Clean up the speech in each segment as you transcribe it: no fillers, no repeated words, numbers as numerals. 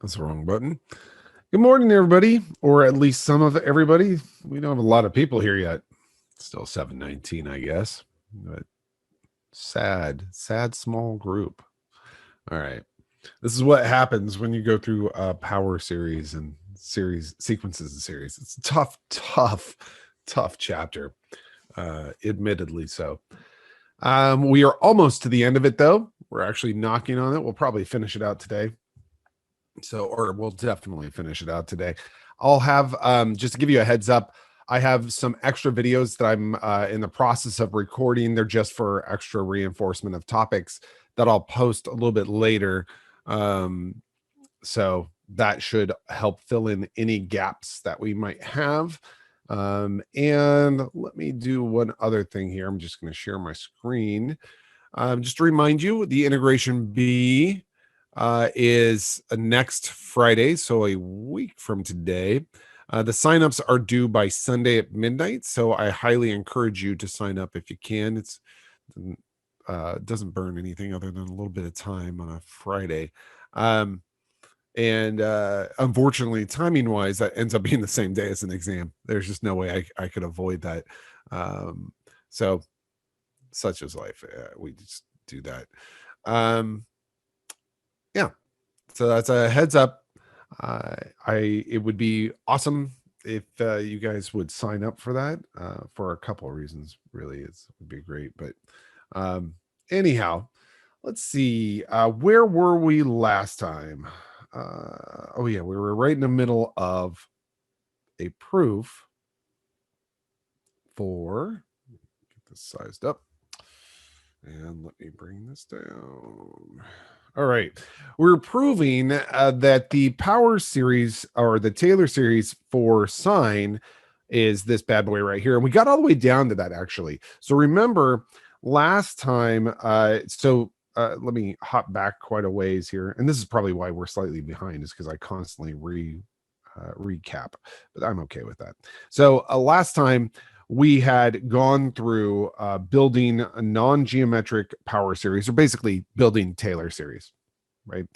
That's the wrong button. Good morning, everybody, or at least some of everybody. We don't have a lot of people here yet. Still 7:19, I guess. But sad small group. All right. This is what happens when you go through power series and series sequences and series. It's a tough chapter. Admittedly so. We are almost to the end of it, though. We're actually knocking on it. We'll probably finish it out today. Or we'll definitely finish it out today. I'll have, just to give you a heads up, I have some extra videos that I'm in the process of recording. They're just for extra reinforcement of topics that I'll post a little bit later. So that should help fill in any gaps that we might have. And let me do one other thing here. I'm just going to share my screen. Just to remind you, the Integration B is next Friday, so a week from today. The signups are due by Sunday at midnight, so I highly encourage you to sign up if you can. It doesn't burn anything other than a little bit of time on a Friday. And unfortunately, timing wise, that ends up being the same day as an exam. There's just no way I could avoid that. So such is life. We just do that. Yeah, so that's a heads up. It would be awesome if you guys would sign up for that for a couple of reasons. Really, it would be great. But anyhow, let's see. Where were we last time? Oh yeah, we were right in the middle of a proof for, get this sized up, and let me bring this down. All right, we're proving that the power series, or the Taylor series for sine, is this bad boy right here, and we got all the way down to that actually. So remember last time, let me hop back quite a ways here, and this is probably why we're slightly behind, is because I constantly recap, but I'm okay with that. So last time we had gone through building a non-geometric power series, or basically building Taylor series, right?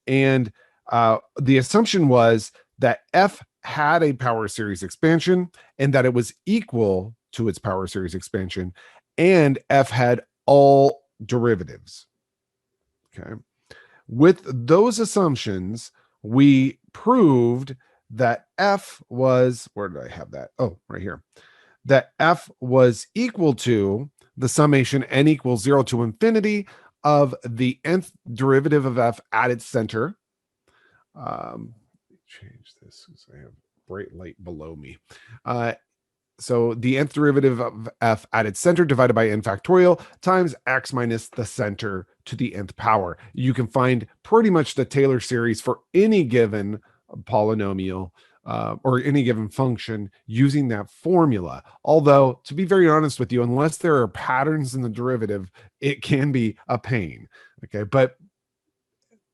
And the assumption was that F had a power series expansion and that it was equal to its power series expansion, and F had all derivatives. Okay. With those assumptions, we proved that F was, where did I have that? Oh, right here. That F was equal to the summation n equals 0 to infinity of the nth derivative of F at its center. Change this because I have bright light below me. So the nth derivative of F at its center divided by n factorial times x minus the center to the nth power. You can find pretty much the Taylor series for any given polynomial or any given function using that formula. Although, to be very honest with you, unless there are patterns in the derivative, it can be a pain. Okay, but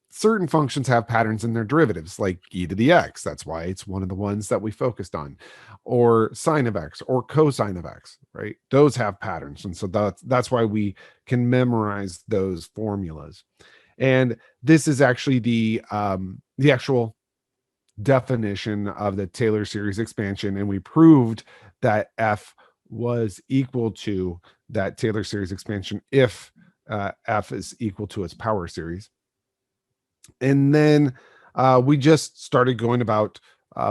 certain functions have patterns in their derivatives, like e to the x. That's why it's one of the ones that we focused on, or sine of x or cosine of x, right? Those have patterns. And so that's why we can memorize those formulas. And this is actually the actual definition of the Taylor series expansion. And we proved that F was equal to that Taylor series expansion if F is equal to its power series. And then we just started going about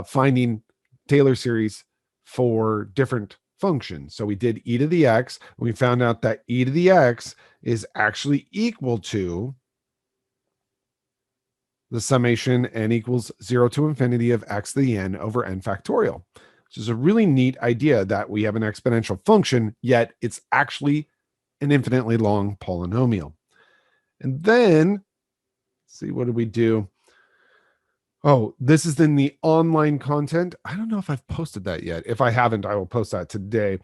finding Taylor series for different functions. So we did e to the x. And we found out that e to the x is actually equal to the summation n equals 0 to infinity of x to the n over n factorial, which is a really neat idea that we have an exponential function, yet it's actually an infinitely long polynomial. And then, see, what did we do? Oh, this is in the online content. I don't know if I've posted that yet. If I haven't, I will post that today.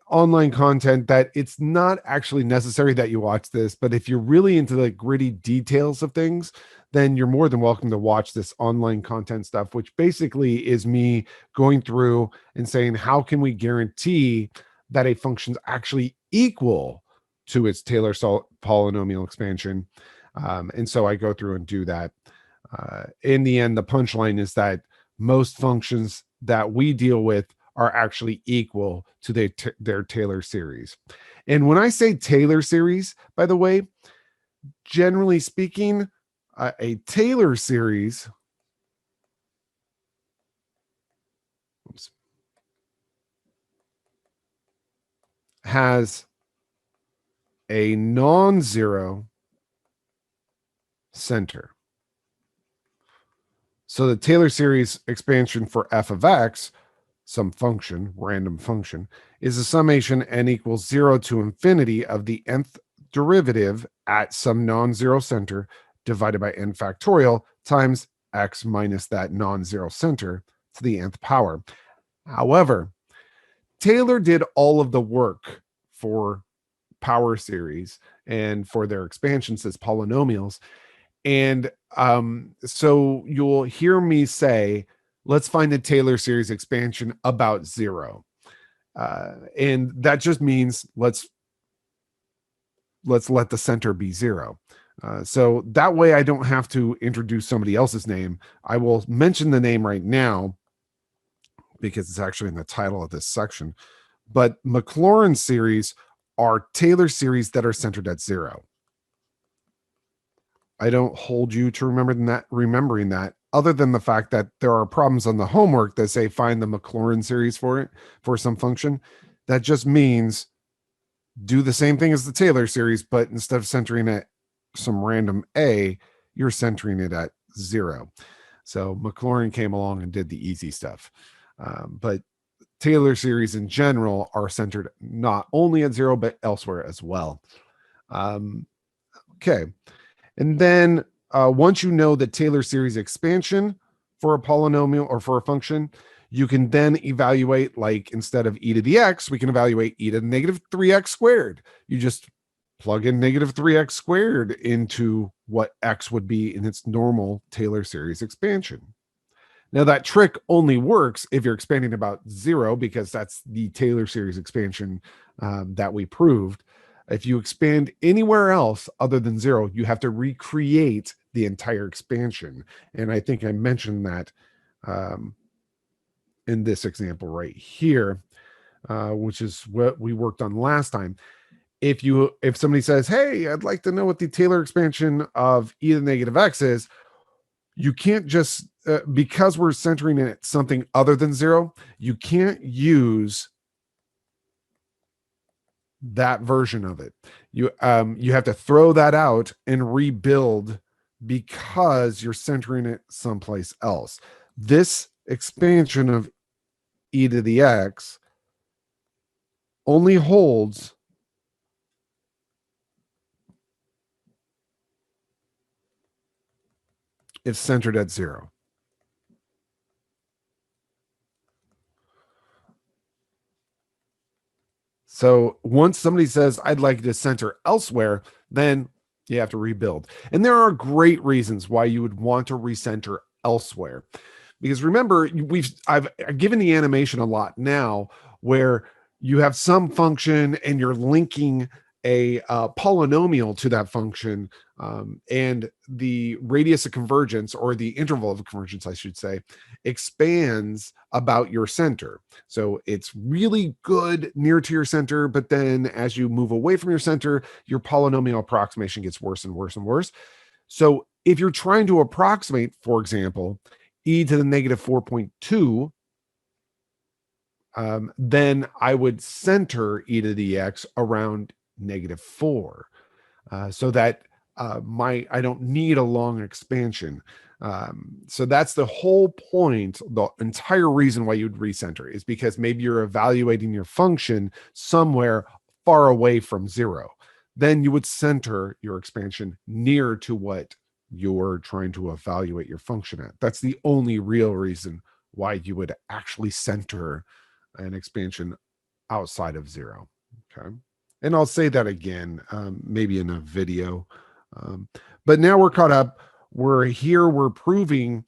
Online content that it's not actually necessary that you watch this, but if you're really into the gritty details of things, then you're more than welcome to watch this online content stuff, which basically is me going through and saying, how can we guarantee that a function's actually equal to its Taylor polynomial expansion? And so I go through and do that. In the end, the punchline is that most functions that we deal with are actually equal to their Taylor series. And when I say Taylor series, by the way, generally speaking, a Taylor series has a non-zero center. So the Taylor series expansion for f of x, some function, random function, is a summation n equals 0 to infinity of the nth derivative at some non-zero center divided by n factorial times x minus that non-zero center to the nth power. However, Taylor did all of the work for power series and for their expansions as polynomials. And so you'll hear me say, let's find the Taylor series expansion about 0. And that just means let's let the center be 0. So that way I don't have to introduce somebody else's name. I will mention the name right now because it's actually in the title of this section. But Maclaurin series are Taylor series that are centered at 0. I don't hold you to remembering that, other than the fact that there are problems on the homework that say find the Maclaurin series for it for some function. That just means do the same thing as the Taylor series, but instead of centering at some random a, you're centering it at 0. So Maclaurin came along and did the easy stuff. But Taylor series in general are centered not only at 0, but elsewhere as well. Okay. And then once you know the Taylor series expansion for a polynomial or for a function, you can then evaluate, like instead of e to the x, we can evaluate e to the negative 3x squared. You just plug in negative 3x squared into what x would be in its normal Taylor series expansion. Now that trick only works if you're expanding about 0, because that's the Taylor series expansion that we proved. If you expand anywhere else other than 0, you have to recreate the entire expansion. And I think I mentioned that in this example right here, which is what we worked on last time. If somebody says, hey, I'd like to know what the Taylor expansion of e to the negative x is, you can't just, because we're centering it at something other than 0, you can't use that version of it. You have to throw that out and rebuild because you're centering it someplace else. This expansion of e to the x only holds if centered at 0. So once somebody says, I'd like to center elsewhere, then you have to rebuild. And there are great reasons why you would want to recenter elsewhere. Because remember, I've given the animation a lot now where you have some function and you're linking a polynomial to that function, and the radius of convergence, or the interval of convergence, I should say, expands about your center. So it's really good near to your center, but then as you move away from your center, your polynomial approximation gets worse and worse and worse. So if you're trying to approximate, for example, e to the negative 4.2, then I would center e to the x around negative 4, so that I don't need a long expansion. So that's the whole point. The entire reason why you'd recenter is because maybe you're evaluating your function somewhere far away from 0. Then you would center your expansion near to what you're trying to evaluate your function at. That's the only real reason why you would actually center an expansion outside of 0. Okay. And I'll say that again, maybe in a video. But now we're caught up. We're proving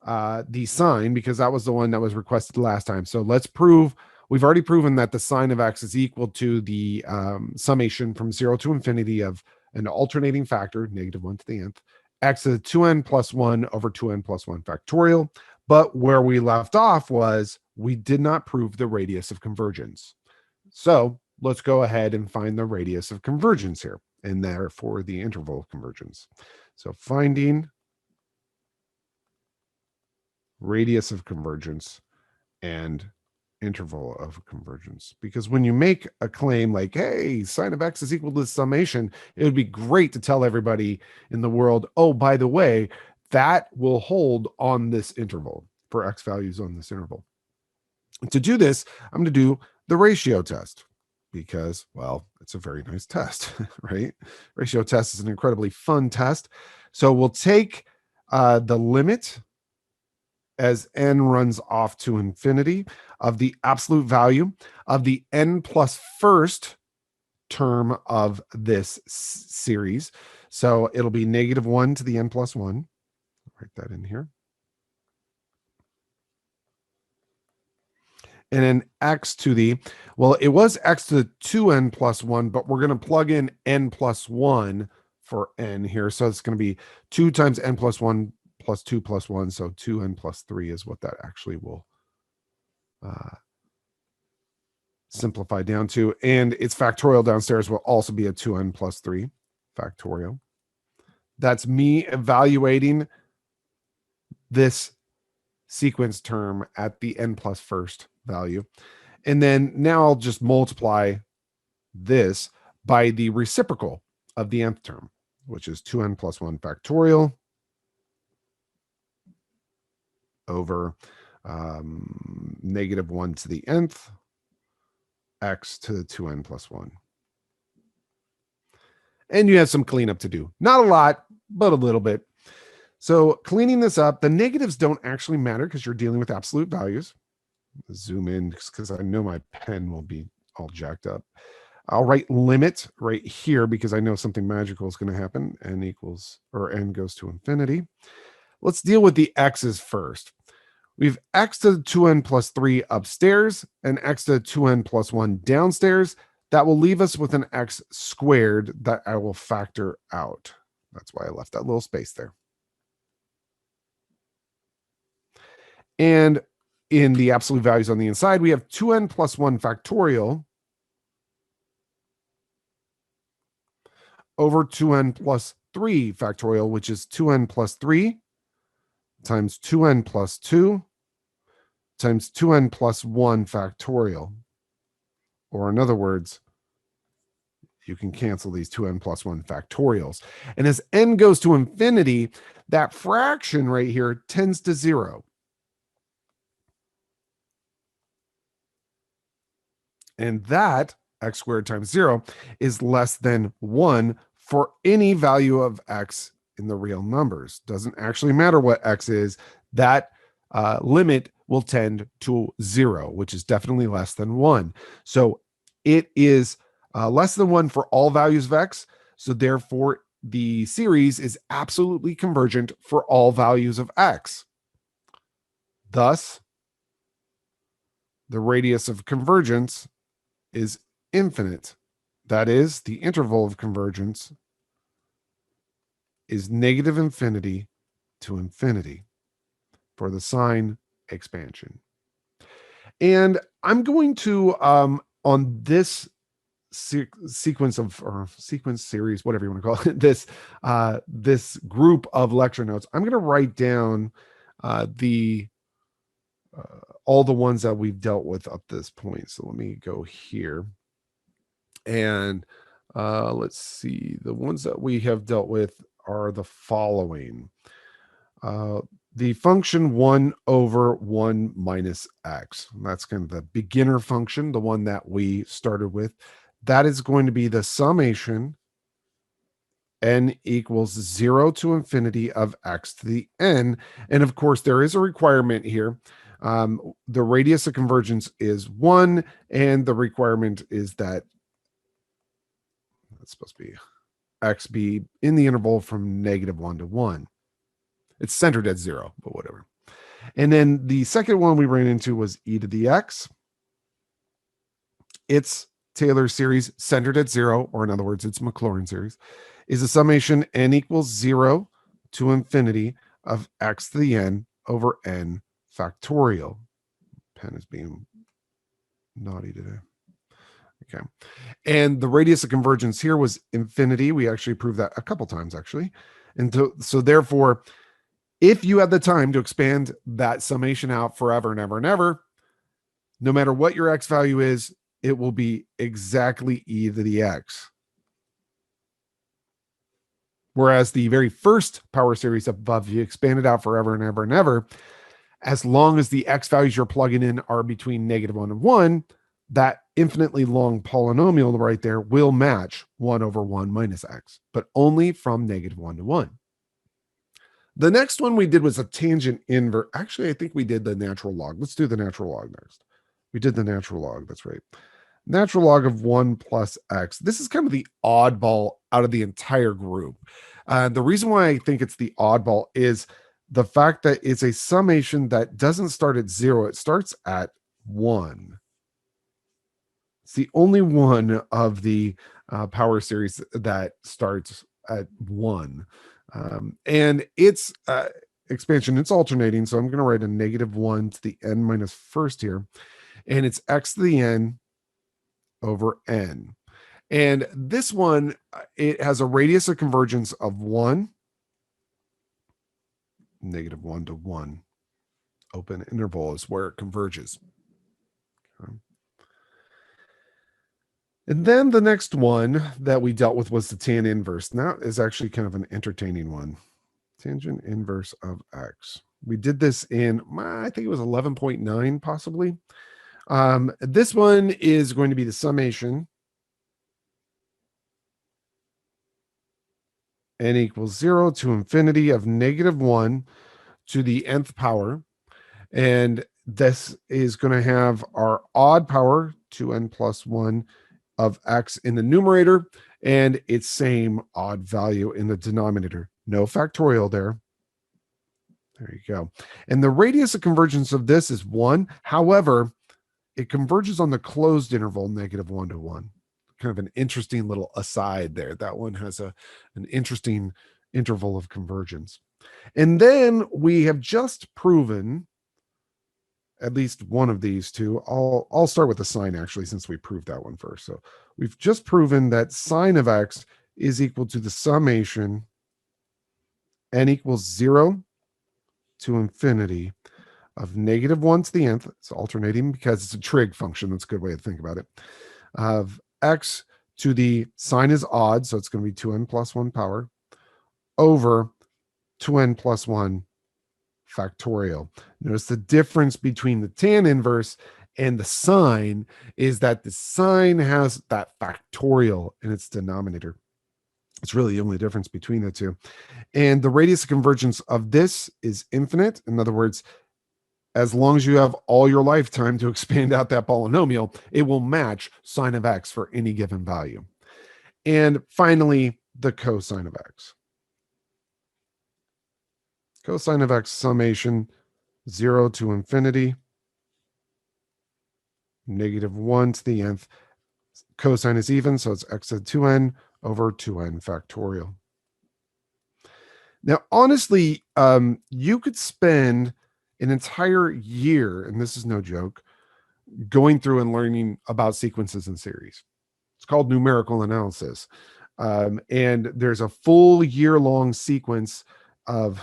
the sign, because that was the one that was requested last time. So let's prove, we've already proven that the sine of x is equal to the summation from 0 to infinity of an alternating factor, negative 1 to the nth, x to the 2n plus 1 over 2n plus 1 factorial. But where we left off was we did not prove the radius of convergence. So let's go ahead and find the radius of convergence here, and therefore the interval of convergence. So finding radius of convergence and interval of convergence. Because when you make a claim like, hey, sine of x is equal to the summation, it would be great to tell everybody in the world, oh, by the way, that will hold on this interval for x values on this interval. To do this, I'm going to do the ratio test because, well, it's a very nice test, right? Ratio test is an incredibly fun test. So we'll take the limit as n runs off to infinity of the absolute value of the n plus first term of this series. So it'll be -1 to the n plus 1. Write that in here. And then x to the, well, it was x to the 2n plus 1, but we're going to plug in n plus 1 for n here. So it's going to be 2 times n plus 1 plus 2 plus 1. So 2n plus 3 is what that actually will simplify down to. And its factorial downstairs will also be a 2n plus 3 factorial. That's me evaluating this sequence term at the n plus first value. And then now I'll just multiply this by the reciprocal of the nth term, which is 2n plus 1 factorial over -1 to the nth x to the 2n plus 1. And you have some cleanup to do. Not a lot, but a little bit. So cleaning this up, the negatives don't actually matter because you're dealing with absolute values. Zoom in because I know my pen will be all jacked up. I'll write limit right here because I know something magical is going to happen. N equals, or n goes to infinity. Let's deal with the x's first. We have x to the 2n plus 3 upstairs and x to the 2n plus 1 downstairs. That will leave us with an x squared that I will factor out. That's why I left that little space there. And in the absolute values on the inside, we have 2n plus 1 factorial over 2n plus 3 factorial, which is 2n plus 3 times 2n plus 2 times 2n plus 1 factorial. Or in other words, you can cancel these 2n plus 1 factorials. And as n goes to infinity, that fraction right here tends to 0. And that x squared times 0 is less than 1 for any value of x in the real numbers. Doesn't actually matter what x is. That limit will tend to 0, which is definitely less than 1. So it is less than 1 for all values of x. So therefore, the series is absolutely convergent for all values of x. Thus, the radius of convergence is infinite. That is, the interval of convergence is -infinity to infinity for the sine expansion. And I'm going to, on this sequence of, or sequence series, whatever you want to call it, this group of lecture notes, I'm going to write down all the ones that we've dealt with up this point. So let me go here. And let's see. The ones that we have dealt with are the following. The function 1 over 1 minus x. That's kind of the beginner function, the one that we started with. That is going to be the summation n equals 0 to infinity of x to the n. And of course, there is a requirement here. The radius of convergence is 1, and the requirement is that it's supposed to be x be in the interval from -1 to 1. It's centered at 0, but whatever. And then the second one we ran into was e to the x. Its Taylor series centered at 0, or in other words, its Maclaurin series, is a summation n equals 0 to infinity of x to the n over n factorial. Pen is being naughty today. Okay. And the radius of convergence here was infinity. We actually proved that a couple times, actually. And so therefore, if you had the time to expand that summation out forever and ever and ever, no matter what your x value is, it will be exactly e to the x. Whereas the very first power series above, you expand it out forever and ever and ever, as long as the x values you're plugging in are between -1 and 1, that infinitely long polynomial right there will match 1 over 1 minus x, but only from -1 to 1. The next one we did was a tangent inverse. Actually, I think we did the natural log. Let's do the natural log next. We did the natural log. That's right. Natural log of 1 plus x. This is kind of the oddball out of the entire group. The reason why I think it's the oddball is the fact that it's a summation that doesn't start at 0. It starts at 1. It's the only one of the power series that starts at 1. And its expansion, it's alternating. So I'm going to write a -1 to the n minus first here. And it's x to the n over n. And this one, it has a radius of convergence of 1, -1 to 1. Open interval is where it converges. Okay. And then the next one that we dealt with was the tan inverse. Now is actually kind of an entertaining one. Tangent inverse of x. We did this in, I think it was 11.9 possibly. This one is going to be the summation n equals 0 to infinity of -1 to the nth power. And this is going to have our odd power, 2n plus 1 of x in the numerator, and its same odd value in the denominator. No factorial there. There you go. And the radius of convergence of this is 1. However, it converges on the closed interval, -1 to 1. Kind of an interesting little aside there. That one has an interesting interval of convergence. And then we have just proven at least one of these two. I'll start with the sine, actually, since we proved that one first. So we've just proven that sine of x is equal to the summation n equals 0 to infinity of -1 to the nth. It's alternating because it's a trig function. That's a good way to think about it. Of x to the sine is odd, so it's going to be 2n plus 1 power over 2n plus 1 factorial. Notice the difference between the tan inverse and the sine is that the sine has that factorial in its denominator. It's really the only difference between the two. And the radius of convergence of this is infinite. In other words, as long as you have all your lifetime to expand out that polynomial, it will match sine of x for any given value. And finally, the cosine of x. Cosine of x summation 0 to infinity, -1 to the nth. Cosine is even, so it's x to 2n over 2n factorial. Now, honestly, you could spend an entire year, and this is no joke, going through and learning about sequences and series. It's called numerical analysis. And there's a full year-long sequence of,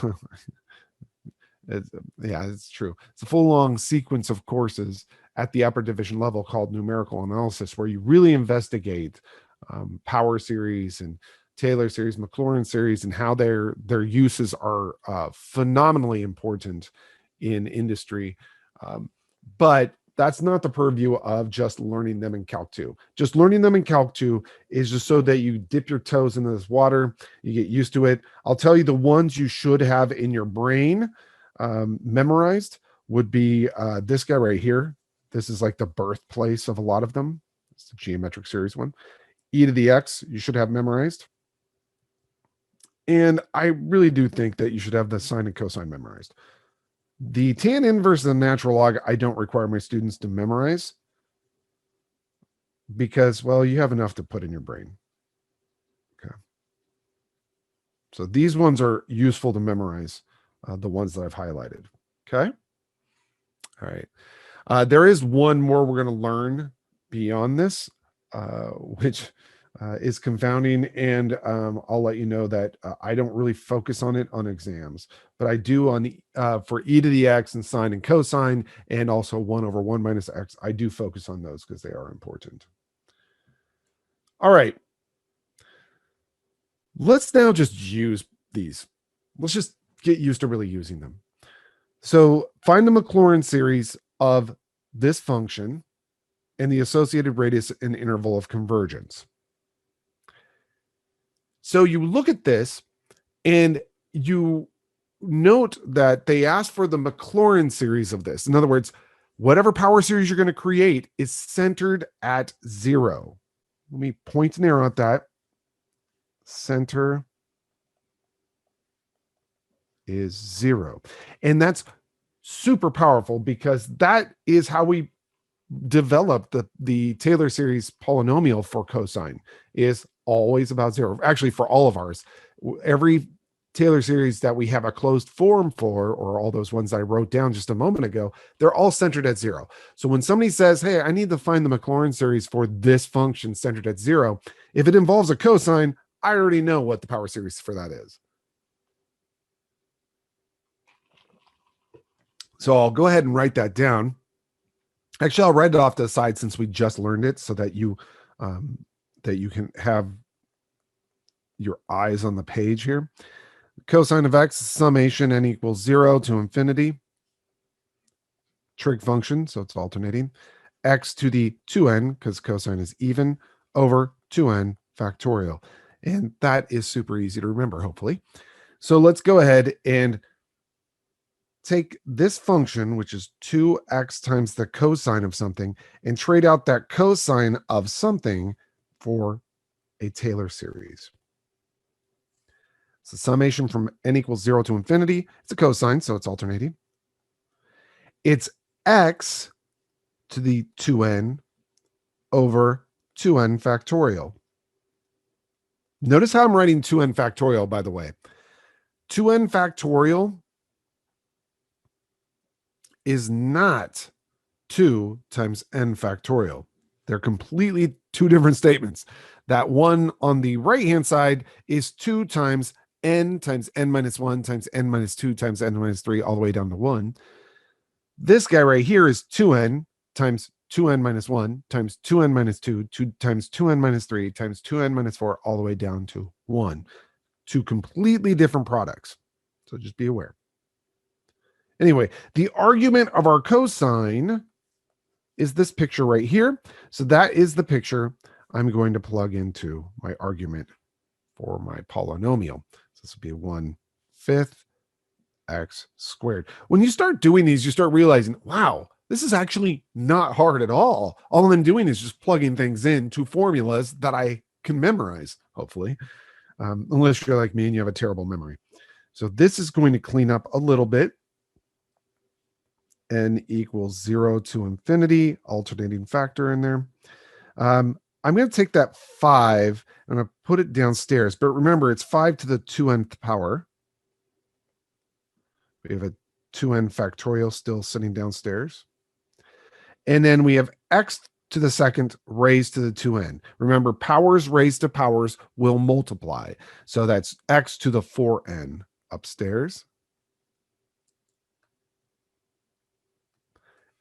it's true. It's a full long sequence of courses at the upper division level called numerical analysis, where you really investigate power series and Taylor series, Maclaurin series, and how their uses are phenomenally important in industry. But that's not the purview of just learning them in Calc 2. Just learning them in Calc 2 is just so that you dip your toes into this water, you get used to it. I'll tell you the ones you should have in your brain memorized would be this guy right here. This is like the birthplace of a lot of them. It's the geometric series one. E to the x, you should have memorized. And I really do think that you should have the sine and cosine memorized. The tan inverse of the natural log, I don't require my students to memorize because, well, you have enough to put in your brain. Okay. So these ones are useful to memorize, the ones that I've highlighted. Okay. All right. There is one more we're going to learn beyond this, which is confounding. And I'll let you know that I don't really focus on it on exams, but I do on the for e to the x and sine and cosine, and also 1 over 1 minus x. I do focus on those because they are important. All right. Let's now just use these. Let's just get used to really using them. So find the Maclaurin series of this function and the associated radius and interval of convergence. So you look at this and you note that they ask for the Maclaurin series of this. In other words, whatever power series you're going to create is centered at 0. Let me point an arrow at that. Center is 0. And that's super powerful because that is how we develop the Taylor series polynomial for cosine, is always about 0. Actually, for all of ours, every Taylor series that we have a closed form for, or all those ones I wrote down just a moment ago, they're all centered at 0. So when somebody says, hey, I need to find the Maclaurin series for this function centered at 0, if it involves a cosine, I already know what the power series for that is. So I'll go ahead and write that down. Actually, I'll write it off to the side since we just learned it, so that you can have your eyes on the page here. Cosine of x is summation n equals 0 to infinity. Trig function, so it's alternating. X to the 2n, because cosine is even, over 2n factorial. And that is super easy to remember, hopefully. So let's go ahead and take this function, which is 2x times the cosine of something, and trade out that cosine of something for a Taylor series. So summation from n equals 0 to infinity. It's a cosine, so it's alternating. It's x to the 2n over 2n factorial. Notice how I'm writing 2n factorial, by the way. 2n factorial is not 2 times n factorial. They're completely two different statements. That one on the right-hand side is 2 times n minus 1 times n minus 2 times n minus 3 all the way down to 1. This guy right here is 2n times 2n minus 1 times 2n minus 2 times 2n minus 3 times 2n minus 4 all the way down to 1. Two completely different products. So just be aware. Anyway, the argument of our cosine is this picture right here. So that is the picture I'm going to plug into my argument for my polynomial. So this would be 1/5 x squared. When you start doing these, you start realizing, wow, this is actually not hard at all. All I'm doing is just plugging things into formulas that I can memorize, hopefully, unless you're like me and you have a terrible memory. So this is going to clean up a little bit. N equals 0 to infinity, alternating factor in there. I'm going to take that 5, I'm going to put it downstairs, but remember it's 5 to the 2nth power. We have a 2n factorial still sitting downstairs. And then we have x to the second raised to the 2n. Remember, powers raised to powers will multiply. So that's x to the 4n upstairs.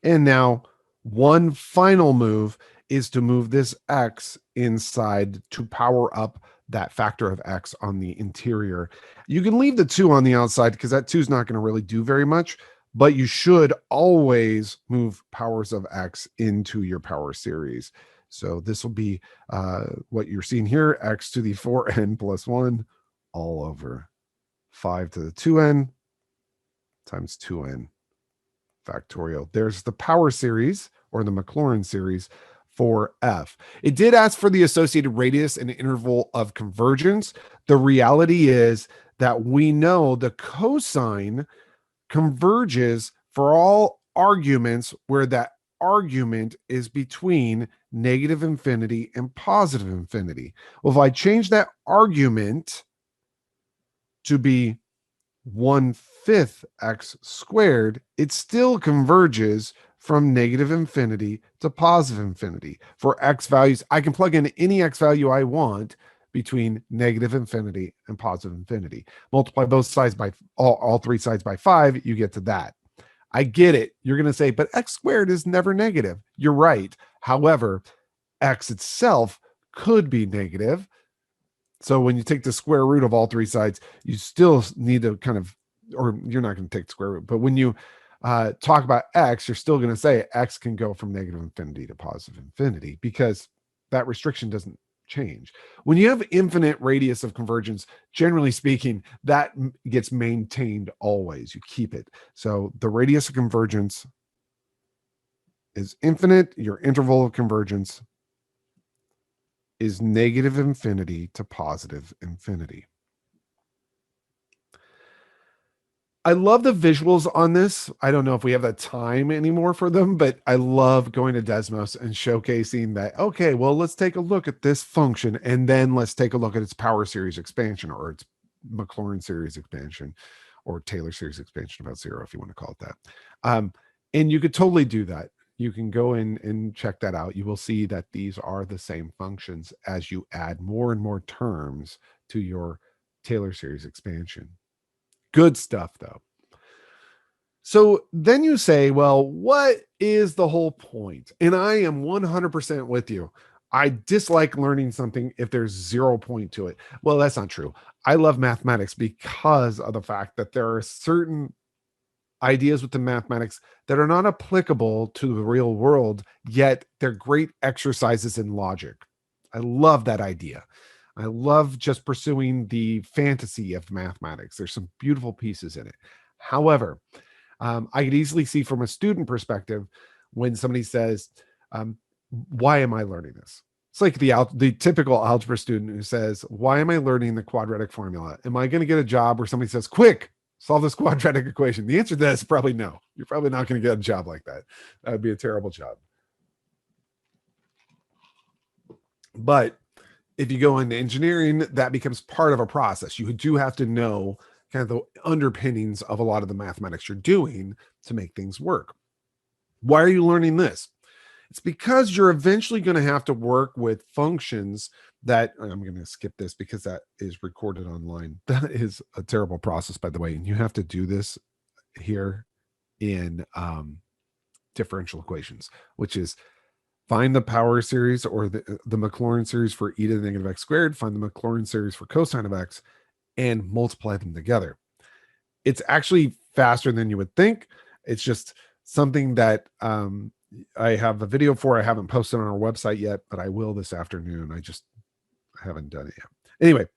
And now one final move is to move this x inside to power up that factor of x on the interior. You can leave the 2 on the outside because that 2 is not going to really do very much, but you should always move powers of x into your power series. So this will be what you're seeing here, x to the 4n plus 1 all over 5 to the 2n times 2n factorial. There's the power series, or the Maclaurin series, for f. It did ask for the associated radius and interval of convergence. The reality is that we know the cosine converges for all arguments where that argument is between negative infinity and positive infinity. Well, if I change that argument to be 1/5 x squared, it still converges from negative infinity to positive infinity. For x values, I can plug in any x value I want between negative infinity and positive infinity. Multiply both sides by all three sides by 5, you get to that. I get it. You're going to say, but x squared is never negative. You're right. However, x itself could be negative. So when you take the square root of all three sides, you still need to kind of, or you're not going to take the square root, but when you talk about x, you're still going to say x can go from negative infinity to positive infinity because that restriction doesn't change. When you have infinite radius of convergence, generally speaking, that gets maintained always. You keep it. So the radius of convergence is infinite. Your interval of convergence is negative infinity to positive infinity. I love the visuals on this. I don't know if we have that time anymore for them, but I love going to Desmos and showcasing that, okay, well, let's take a look at this function, and then let's take a look at its power series expansion or its Maclaurin series expansion or Taylor series expansion about zero, if you want to call it that. And you could totally do that. You can go in and check that out. You will see that these are the same functions as you add more and more terms to your Taylor series expansion. Good stuff, though. So then you say, well, what is the whole point? And I am 100% with you. I dislike learning something if there's 0 point to it. Well, that's not true. I love mathematics because of the fact that there are certain ideas within mathematics that are not applicable to the real world, yet they're great exercises in logic. I love that idea. I love just pursuing the fantasy of mathematics. There's some beautiful pieces in it. However, I could easily see from a student perspective when somebody says, why am I learning this? It's like the typical algebra student who says, why am I learning the quadratic formula? Am I going to get a job where somebody says, quick, solve this quadratic equation? The answer to that is probably no. You're probably not going to get a job like that. That would be a terrible job. But if you go into engineering, that becomes part of a process. You do have to know kind of the underpinnings of a lot of the mathematics you're doing to make things work. Why are you learning this? It's because you're eventually going to have to work with functions that, I'm going to skip this because that is recorded online. That is a terrible process, by the way. And you have to do this here in differential equations, which is find the power series or the Maclaurin series for e to the negative x squared, find the Maclaurin series for cosine of x, and multiply them together. It's actually faster than you would think. It's just something that I have a video for. I haven't posted on our website yet, but I will this afternoon. I just haven't done it yet. Anyway,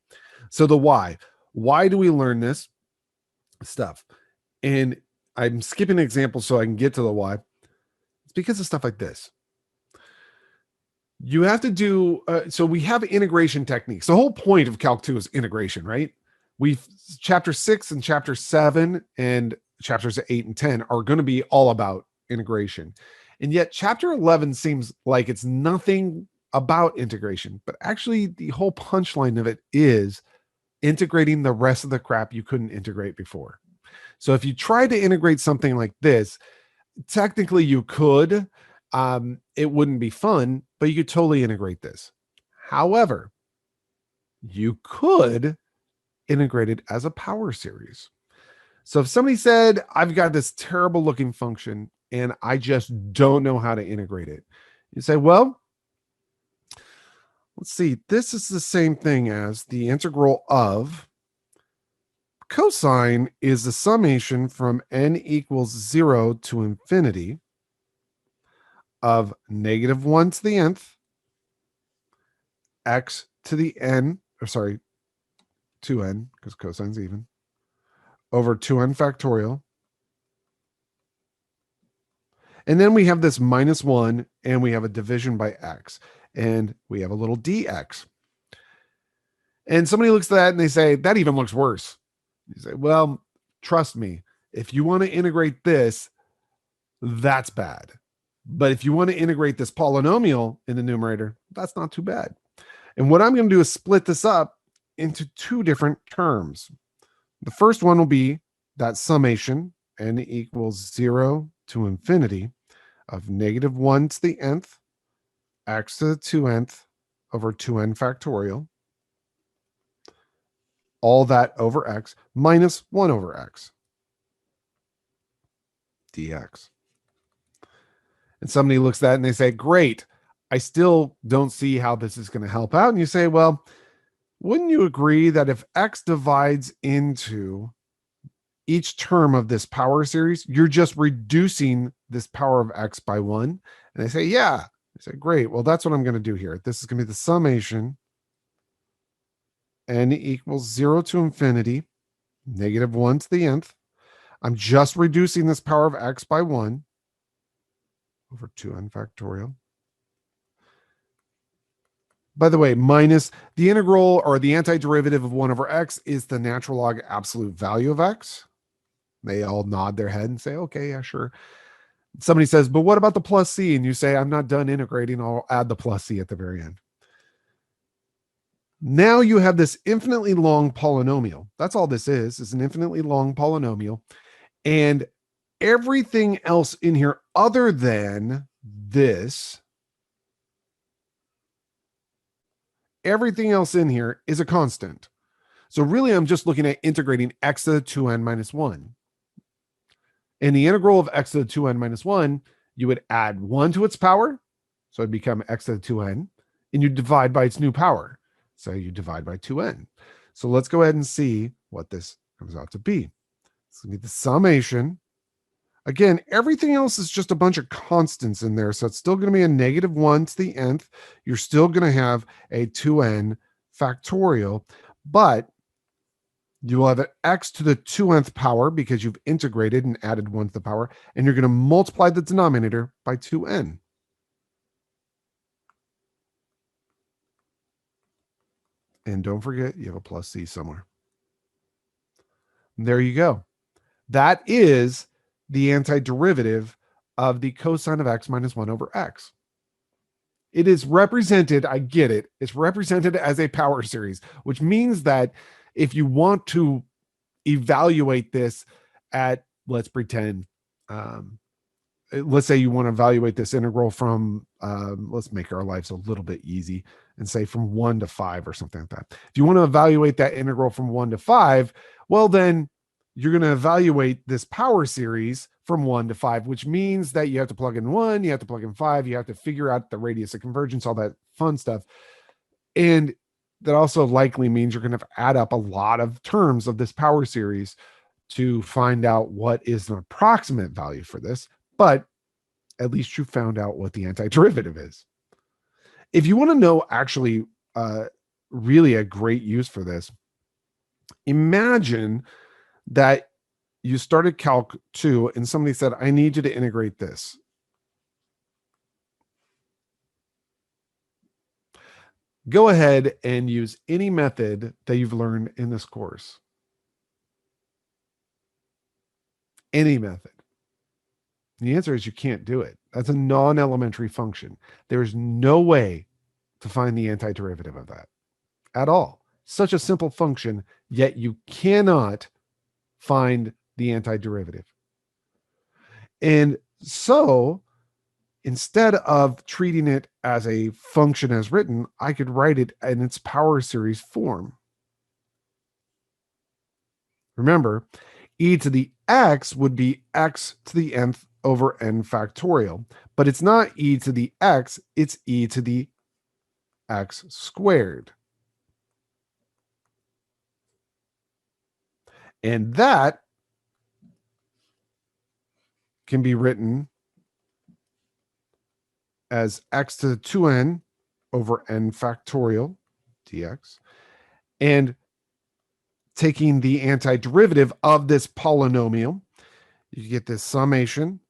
so the why. Why do we learn this stuff? And I'm skipping examples so I can get to the why. It's because of stuff like this. You have to do, so we have integration techniques. The whole point of Calc 2 is integration, right? Chapter 6 and chapter 7 and chapters 8 and 10 are going to be all about integration. And yet chapter 11 seems like it's nothing about integration, but actually the whole punchline of it is integrating the rest of the crap you couldn't integrate before. So if you try to integrate something like this, technically you could, it wouldn't be fun, but you could totally integrate this. However, you could integrate it as a power series. So if somebody said, I've got this terrible looking function and I just don't know how to integrate it, you say, well, let's see, this is the same thing as the integral of cosine is the summation from n equals 0 to infinity of -1 to the nth, x to the n, or sorry, 2n, because cosine's even, over 2n factorial. And then we have this -1, and we have a division by x, and we have a little dx. And somebody looks at that and they say, that even looks worse. You say, well, trust me, if you want to integrate this, that's bad. But if you want to integrate this polynomial in the numerator, that's not too bad. And what I'm going to do is split this up into two different terms. The first one will be that summation, n equals 0 to infinity of negative 1 to the nth, x to the 2nth over 2n factorial, all that over x minus 1 over x dx. And somebody looks at that and they say, great, I still don't see how this is going to help out. And you say, well, wouldn't you agree that if x divides into each term of this power series, you're just reducing this power of x by 1? And they say, yeah. I say, great. Well, that's what I'm going to do here. This is going to be the summation n equals 0 to infinity, negative 1 to the nth. I'm just reducing this power of x by 1 over 2n factorial. By the way, minus the integral or the antiderivative of 1 over x is the natural log absolute value of x. They all nod their head and say, okay, yeah, sure. Somebody says, but what about the plus c? And you say, I'm not done integrating. I'll add the plus c at the very end. Now you have this infinitely long polynomial. That's all this is an infinitely long polynomial. And everything else in here other than this, everything else in here is a constant. So really, I'm just looking at integrating x to the 2n minus 1. In the integral of x to the 2n minus 1, you would add 1 to its power, so it'd become x to the 2n, and you divide by its new power, so you divide by 2n. So let's go ahead and see what this comes out to be. It's going to be the summation. Again, everything else is just a bunch of constants in there, so it's still going to be a negative 1 to the nth. You're still going to have a 2n factorial, but you will have an x to the 2nth power because you've integrated and added 1 to the power, and you're going to multiply the denominator by 2n. And don't forget, you have a plus c somewhere. And there you go. That is the antiderivative of the cosine of x minus 1 over x. It is represented, I get it, it's represented as a power series, which means that if you want to evaluate this at, let's pretend, let's say you want to evaluate this integral from, let's make our lives a little bit easy and say from 1 to 5 or something like that. If you want to evaluate that integral from 1 to 5, well, then you're going to evaluate this power series from 1 to 5, which means that you have to plug in 1, you have to plug in 5, you have to figure out the radius of convergence, all that fun stuff. And that also likely means you're going to have to add up a lot of terms of this power series to find out what is an approximate value for this. But at least you found out what the antiderivative is. If you want to know actually really a great use for this, imagine that you started Calc 2 and somebody said, I need you to integrate this. Go ahead and use any method that you've learned in this course. Any method. The answer is you can't do it. That's a non-elementary function. There's no way to find the antiderivative of that at all. Such a simple function, yet you cannot find the antiderivative. And so instead of treating it as a function as written, I could write it in its power series form. Remember, e to the x would be x to the nth over n factorial, but it's not e to the x, it's e to the x squared. And that can be written as x to the 2n over n factorial dx. And taking the antiderivative of this polynomial, you get this summation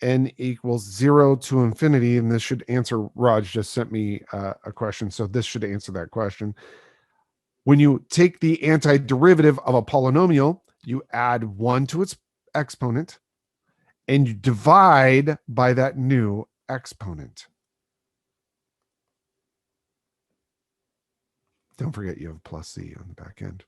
n equals 0 to infinity. And this should answer, Raj just sent me a question, so this should answer that question. When you take the antiderivative of a polynomial, you add 1 to its exponent and you divide by that new exponent. Don't forget you have plus c on the back end.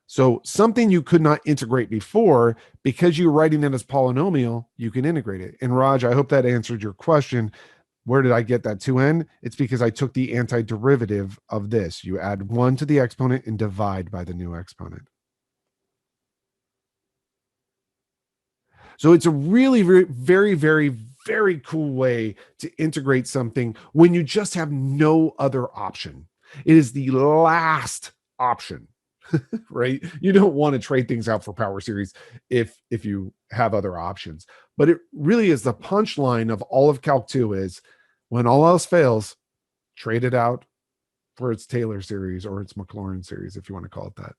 So something you could not integrate before, because you're writing it as polynomial, you can integrate it. And Raj, I hope that answered your question. Where did I get that 2n? It's because I took the antiderivative of this. You add 1 to the exponent and divide by the new exponent. So it's a really, very, very, very, very cool way to integrate something when you just have no other option. It is the last option, right? You don't want to trade things out for power series if you have other options. But it really is the punchline of all of Calc 2 is when all else fails, trade it out for its Taylor series or its Maclaurin series, if you want to call it that.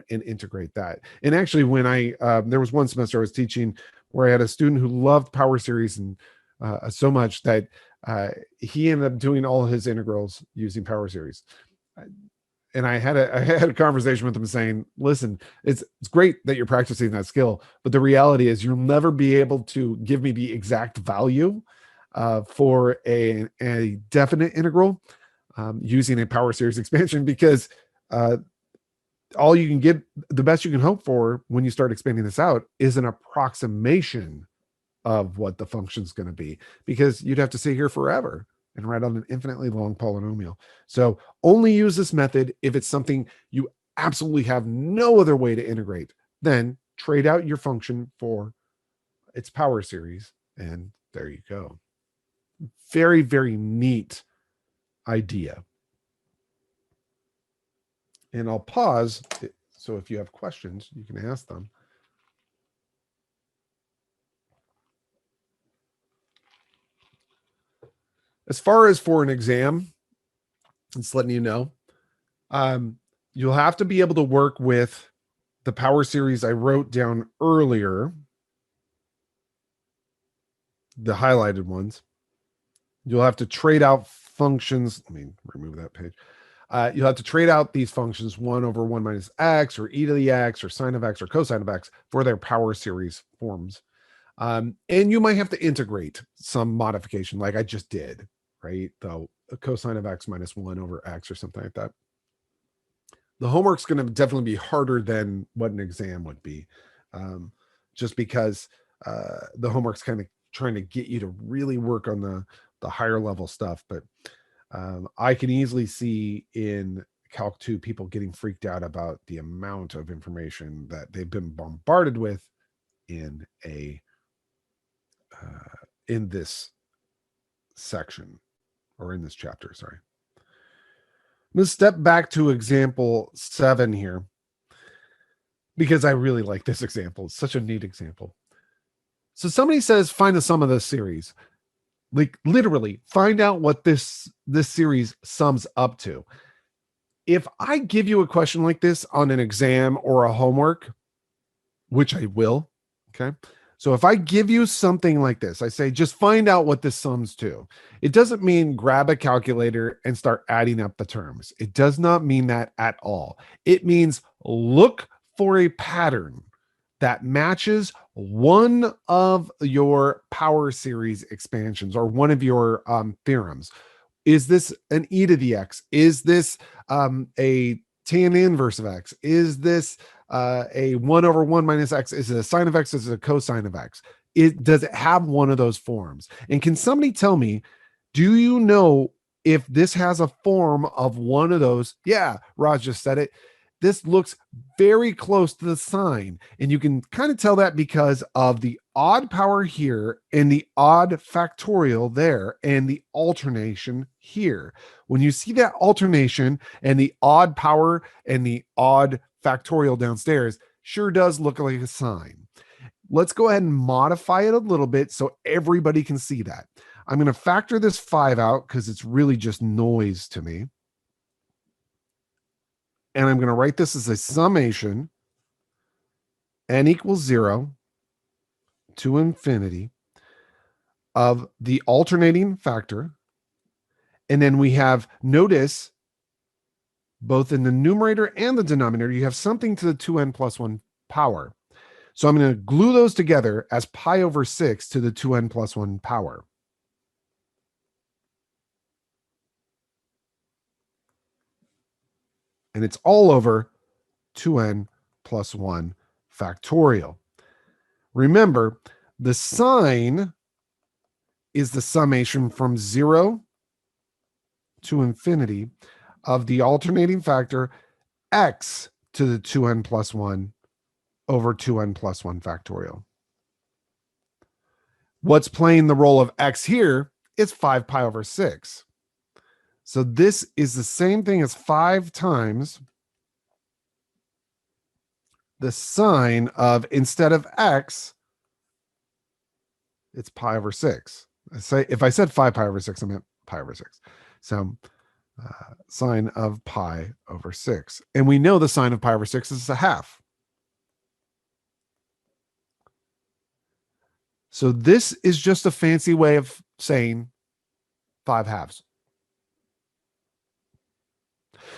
And integrate that. And actually, when there was one semester I was teaching where I had a student who loved power series and so much that he ended up doing all his integrals using power series. And I had a conversation with him saying, listen, it's great that you're practicing that skill, but the reality is you'll never be able to give me the exact value for a definite integral using a power series expansion, because all you can get, the best you can hope for when you start expanding this out is an approximation of what the function's going to be, because you'd have to sit here forever and write on an infinitely long polynomial. So only use this method if it's something you absolutely have no other way to integrate. Then trade out your function for its power series, and there you go. Very, very neat idea. And I'll pause, so if you have questions, you can ask them. As far as for an exam, it's letting you know, you'll have to be able to work with the power series I wrote down earlier, the highlighted ones. You'll have to trade out functions. Let me remove that page. You'll have to trade out these functions 1 over 1 minus x, or e to the x, or sine of x, or cosine of x for their power series forms. And you might have to integrate some modification like I just did, right? Though a cosine of x minus 1 over x or something like that. The homework's going to definitely be harder than what an exam would be, just because the homework's kind of trying to get you to really work on the higher level stuff. But I can easily see in Calc 2 people getting freaked out about the amount of information that they've been bombarded with in this section, or in this chapter, sorry. I'm going to step back to example 7 here, because I really like this example. It's such a neat example. So somebody says, find the sum of this series. Like literally find out what this series sums up to. If I give you a question like this on an exam or a homework, which I will, okay? So if I give you something like this, I say, just find out what this sums to. It doesn't mean grab a calculator and start adding up the terms. It does not mean that at all. It means look for a pattern that matches one of your power series expansions or one of your theorems. Is this an e to the x? Is this a tan inverse of x? Is this a 1 over 1 minus x? Is it a sine of x? Is it a cosine of x? Does it have one of those forms? And can somebody tell me, do you know if this has a form of one of those? Yeah, Raj just said it. This looks very close to the sine. And you can kind of tell that because of the odd power here and the odd factorial there and the alternation here. When you see that alternation and the odd power and the odd factorial downstairs, sure does look like a sine. Let's go ahead and modify it a little bit so everybody can see that. I'm going to factor this 5 out because it's really just noise to me. And I'm going to write this as a summation, n equals 0 to infinity of the alternating factor. And then we have, notice, both in the numerator and the denominator, you have something to the 2n plus 1 power. So I'm going to glue those together as pi over 6 to the 2n plus 1 power. And it's all over 2n plus 1 factorial. Remember, the sign is the summation from 0 to infinity of the alternating factor x to the 2n plus 1 over 2n plus 1 factorial. What's playing the role of x here is 5 pi over 6. So this is the same thing as 5 times the sine of, instead of x, it's pi over 6. If I said 5 pi over 6, I meant pi over 6. So sine of pi over 6. And we know the sine of pi over 6 is a half. So this is just a fancy way of saying 5 halves.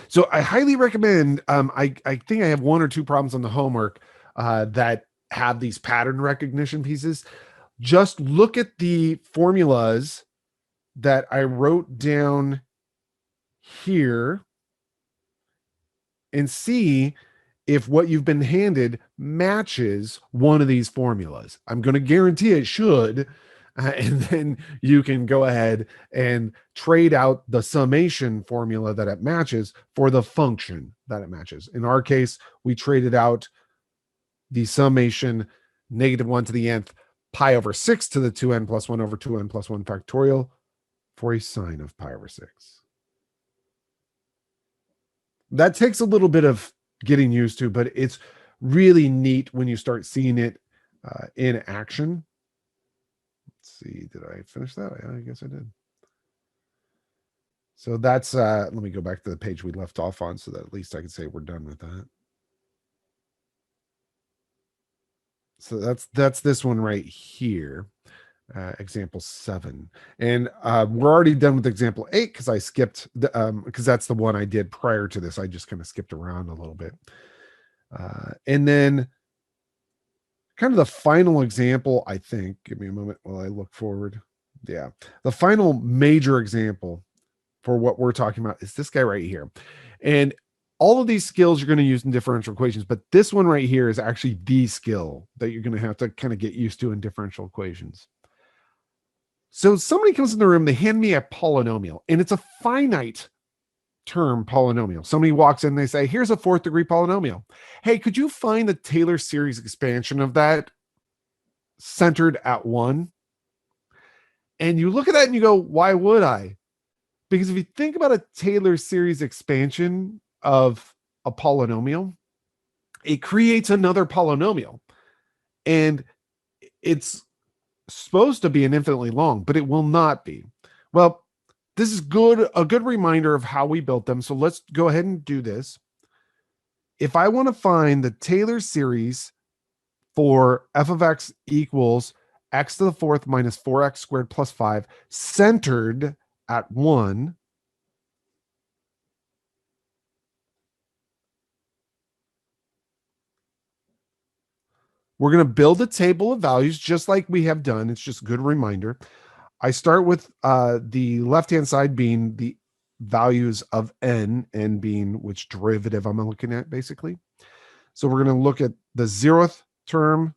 So I highly recommend, I think I have 1 or 2 problems on the homework that have these pattern recognition pieces. Just look at the formulas that I wrote down here and see if what you've been handed matches one of these formulas. I'm going to guarantee it should. And then you can go ahead and trade out the summation formula that it matches for the function that it matches. In our case, we traded out the summation -1 to the nth pi over 6 to the 2n plus 1 over 2n plus 1 factorial for a sine of pi over 6. That takes a little bit of getting used to, but it's really neat when you start seeing it in action. Let's see, did I finish that? I guess I did. So that's, let me go back to the page we left off on so that at least I can say we're done with that. So that's this one right here, example 7. And we're already done with example 8 because I skipped, because that's the one I did prior to this. I just kind of skipped around a little bit. And then kind of the final example, I think, give me a moment while I look forward. Yeah, the final major example for what we're talking about is this guy right here. And all of these skills you're going to use in differential equations, but this one right here is actually the skill that you're going to have to kind of get used to in differential equations. So somebody comes in the room, they hand me a polynomial, and it's a finite term polynomial. Somebody walks in, they say, here's a 4th degree polynomial. Hey, could you find the Taylor series expansion of that centered at 1? And you look at that and you go, why would I? Because if you think about a Taylor series expansion of a polynomial, it creates another polynomial. And it's supposed to be an infinitely long, but it will not be. Well, this is a good reminder of how we built them. So let's go ahead and do this. If I want to find the Taylor series for f of x equals x to the 4th minus 4x squared plus 5 centered at 1, we're going to build a table of values just like we have done. It's just a good reminder. I start with the left-hand side being the values of n being which derivative I'm looking at, basically. So we're going to look at the 0th term,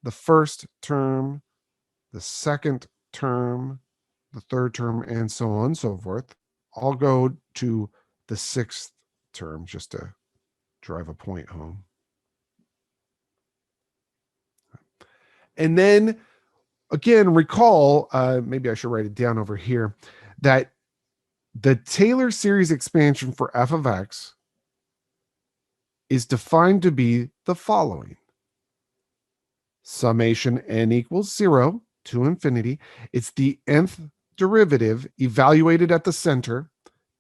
the 1st term, the 2nd term, the 3rd term, and so on and so forth. I'll go to the 6th term just to drive a point home. And then, again, recall, maybe I should write it down over here, that the Taylor series expansion for f of x is defined to be the following. Summation n equals 0 to infinity. It's the nth derivative evaluated at the center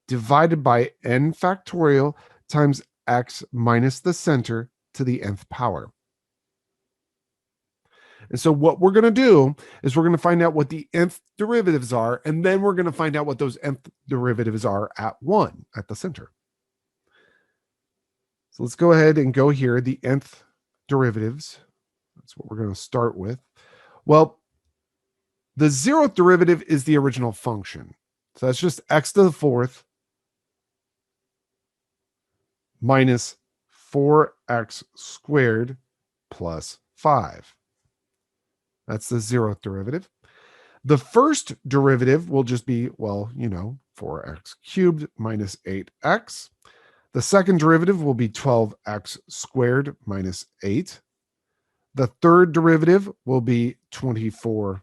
divided by n factorial times x minus the center to the nth power. And so what we're going to do is we're going to find out what the nth derivatives are, and then we're going to find out what those nth derivatives are at 1 at the center. So let's go ahead and go here, the nth derivatives. That's what we're going to start with. Well, the 0th derivative is the original function. So that's just x to the 4th minus 4x squared plus 5. That's the 0th derivative. The first derivative will just be, well, 4x cubed minus 8x. The second derivative will be 12x squared minus 8. The third derivative will be 24x.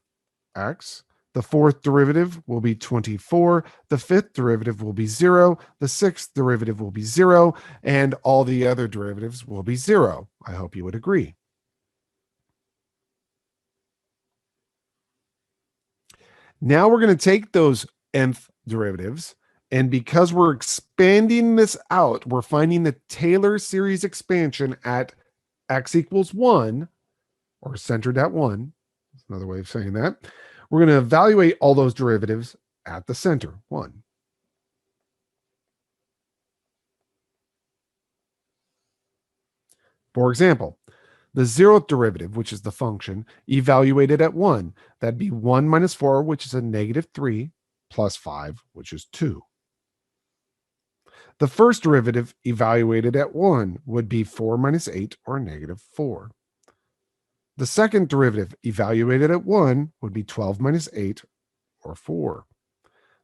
The fourth derivative will be 24. The fifth derivative will be 0. The sixth derivative will be 0. And all the other derivatives will be 0. I hope you would agree. Now we're going to take those nth derivatives, and because we're expanding this out, we're finding the Taylor series expansion at x equals 1, or centered at 1. That's another way of saying that. We're going to evaluate all those derivatives at the center, 1. For example, the 0th derivative, which is the function, evaluated at 1. That'd be 1 minus 4, which is a negative 3, plus 5, which is 2. The first derivative evaluated at 1 would be 4 minus 8, or negative 4. The second derivative evaluated at 1 would be 12 minus 8, or 4.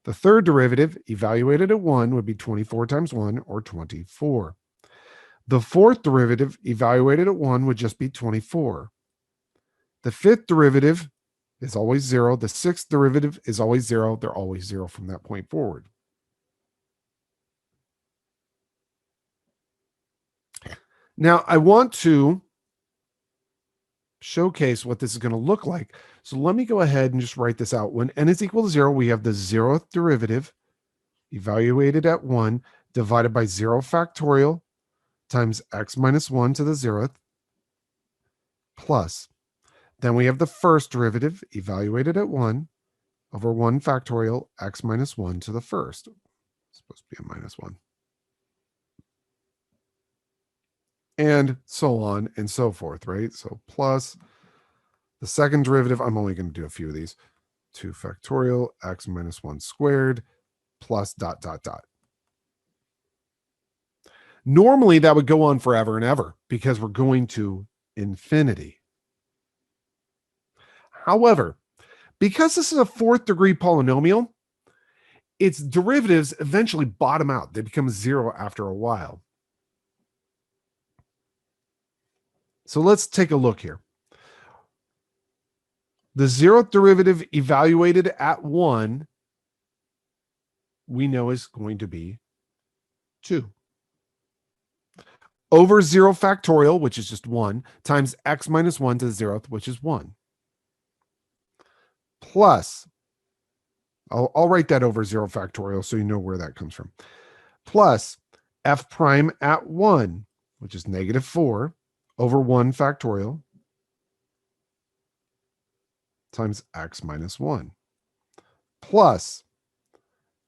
The third derivative evaluated at 1 would be 24 times 1, or 24. The fourth derivative evaluated at 1 would just be 24. The fifth derivative is always 0. The sixth derivative is always 0. They're always 0 from that point forward. Now, I want to showcase what this is going to look like. So let me go ahead and just write this out. When n is equal to 0, we have the 0th derivative evaluated at 1 divided by 0 factorial times x minus 1 to the 0th plus. Then we have the first derivative evaluated at 1 over 1 factorial x minus 1 to the first. It's supposed to be a minus 1. And so on and so forth, right? So plus the second derivative, I'm only going to do a few of these. 2 factorial x minus 1 squared plus dot, dot, dot. Normally, that would go on forever and ever because we're going to infinity. However, because this is a 4th degree polynomial, its derivatives eventually bottom out. They become 0 after a while. So let's take a look here. The 0th derivative evaluated at 1, we know is going to be 2. Over 0 factorial, which is just 1, times x minus 1 to the 0th, which is 1. Plus, I'll write that over 0 factorial so you know where that comes from. Plus f prime at 1, which is negative 4, over 1 factorial times x minus 1. Plus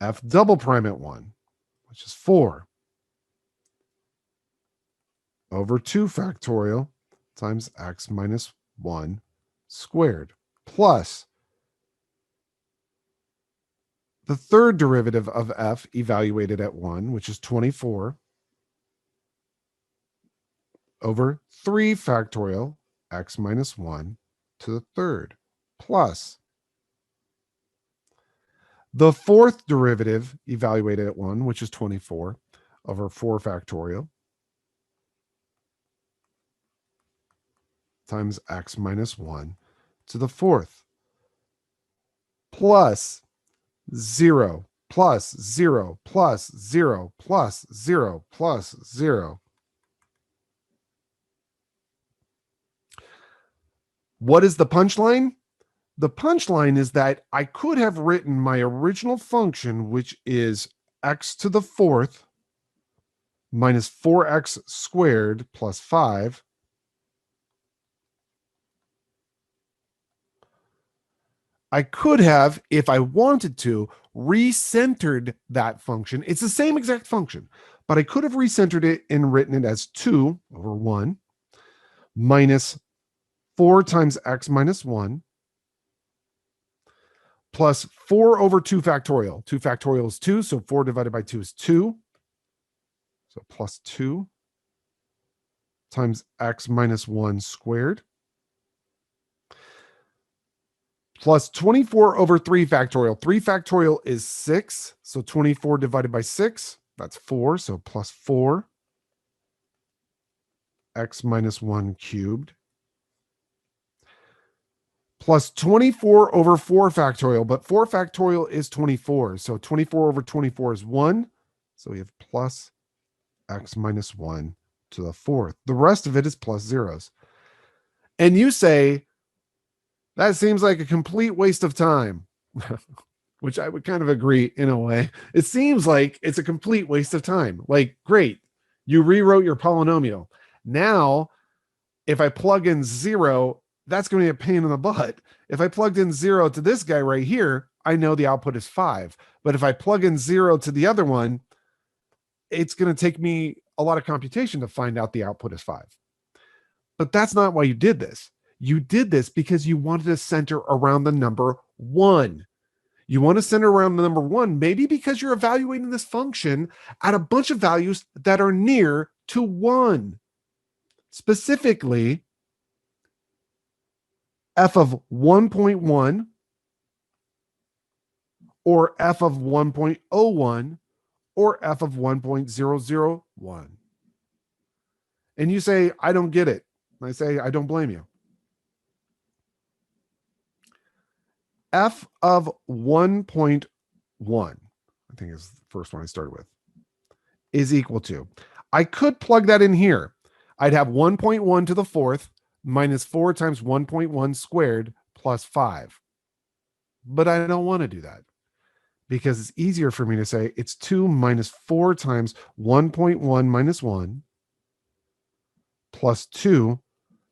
f double prime at 1, which is 4, over 2 factorial times x minus 1 squared, plus the third derivative of f evaluated at 1, which is 24, over 3 factorial x minus 1 to the third, plus the fourth derivative evaluated at 1, which is 24, over 4 factorial times x minus 1 to the fourth, plus 0, plus 0, plus 0, plus 0, plus 0. What is the punchline? The punchline is that I could have written my original function, which is x to the fourth minus 4x squared plus 5, I could have, if I wanted to, recentered that function. It's the same exact function, but I could have recentered it and written it as 2 over 1 minus 4 times x minus 1 plus 4 over 2 factorial. 2 factorial is 2, so 4 divided by 2 is 2. So plus 2 times x minus 1 squared plus 24 over 3 factorial. 3 factorial is 6. So 24 divided by 6, that's 4. So plus 4 x minus 1 cubed plus 24 over 4 factorial. But 4 factorial is 24. So 24 over 24 is 1. So we have plus x minus 1 to the 4th. The rest of it is plus zeros. And you say, that seems like a complete waste of time, which I would kind of agree in a way. It seems like it's a complete waste of time. Like, great, you rewrote your polynomial. Now, if I plug in 0, that's going to be a pain in the butt. If I plugged in 0 to this guy right here, I know the output is 5. But if I plug in 0 to the other one, it's going to take me a lot of computation to find out the output is 5. But that's not why you did this. You did this because you wanted to center around the number 1. You want to center around the number 1, maybe because you're evaluating this function at a bunch of values that are near to 1. Specifically, f of 1.1 or f of 1.01 or f of 1.001. And you say, I don't get it. I say, I don't blame you. F of 1.1, I think is the first one I started with, is equal to, I could plug that in here. I'd have 1.1 to the 4th minus 4 times 1.1 squared plus 5. But I don't want to do that because it's easier for me to say it's 2 minus 4 times 1.1 minus 1 plus 2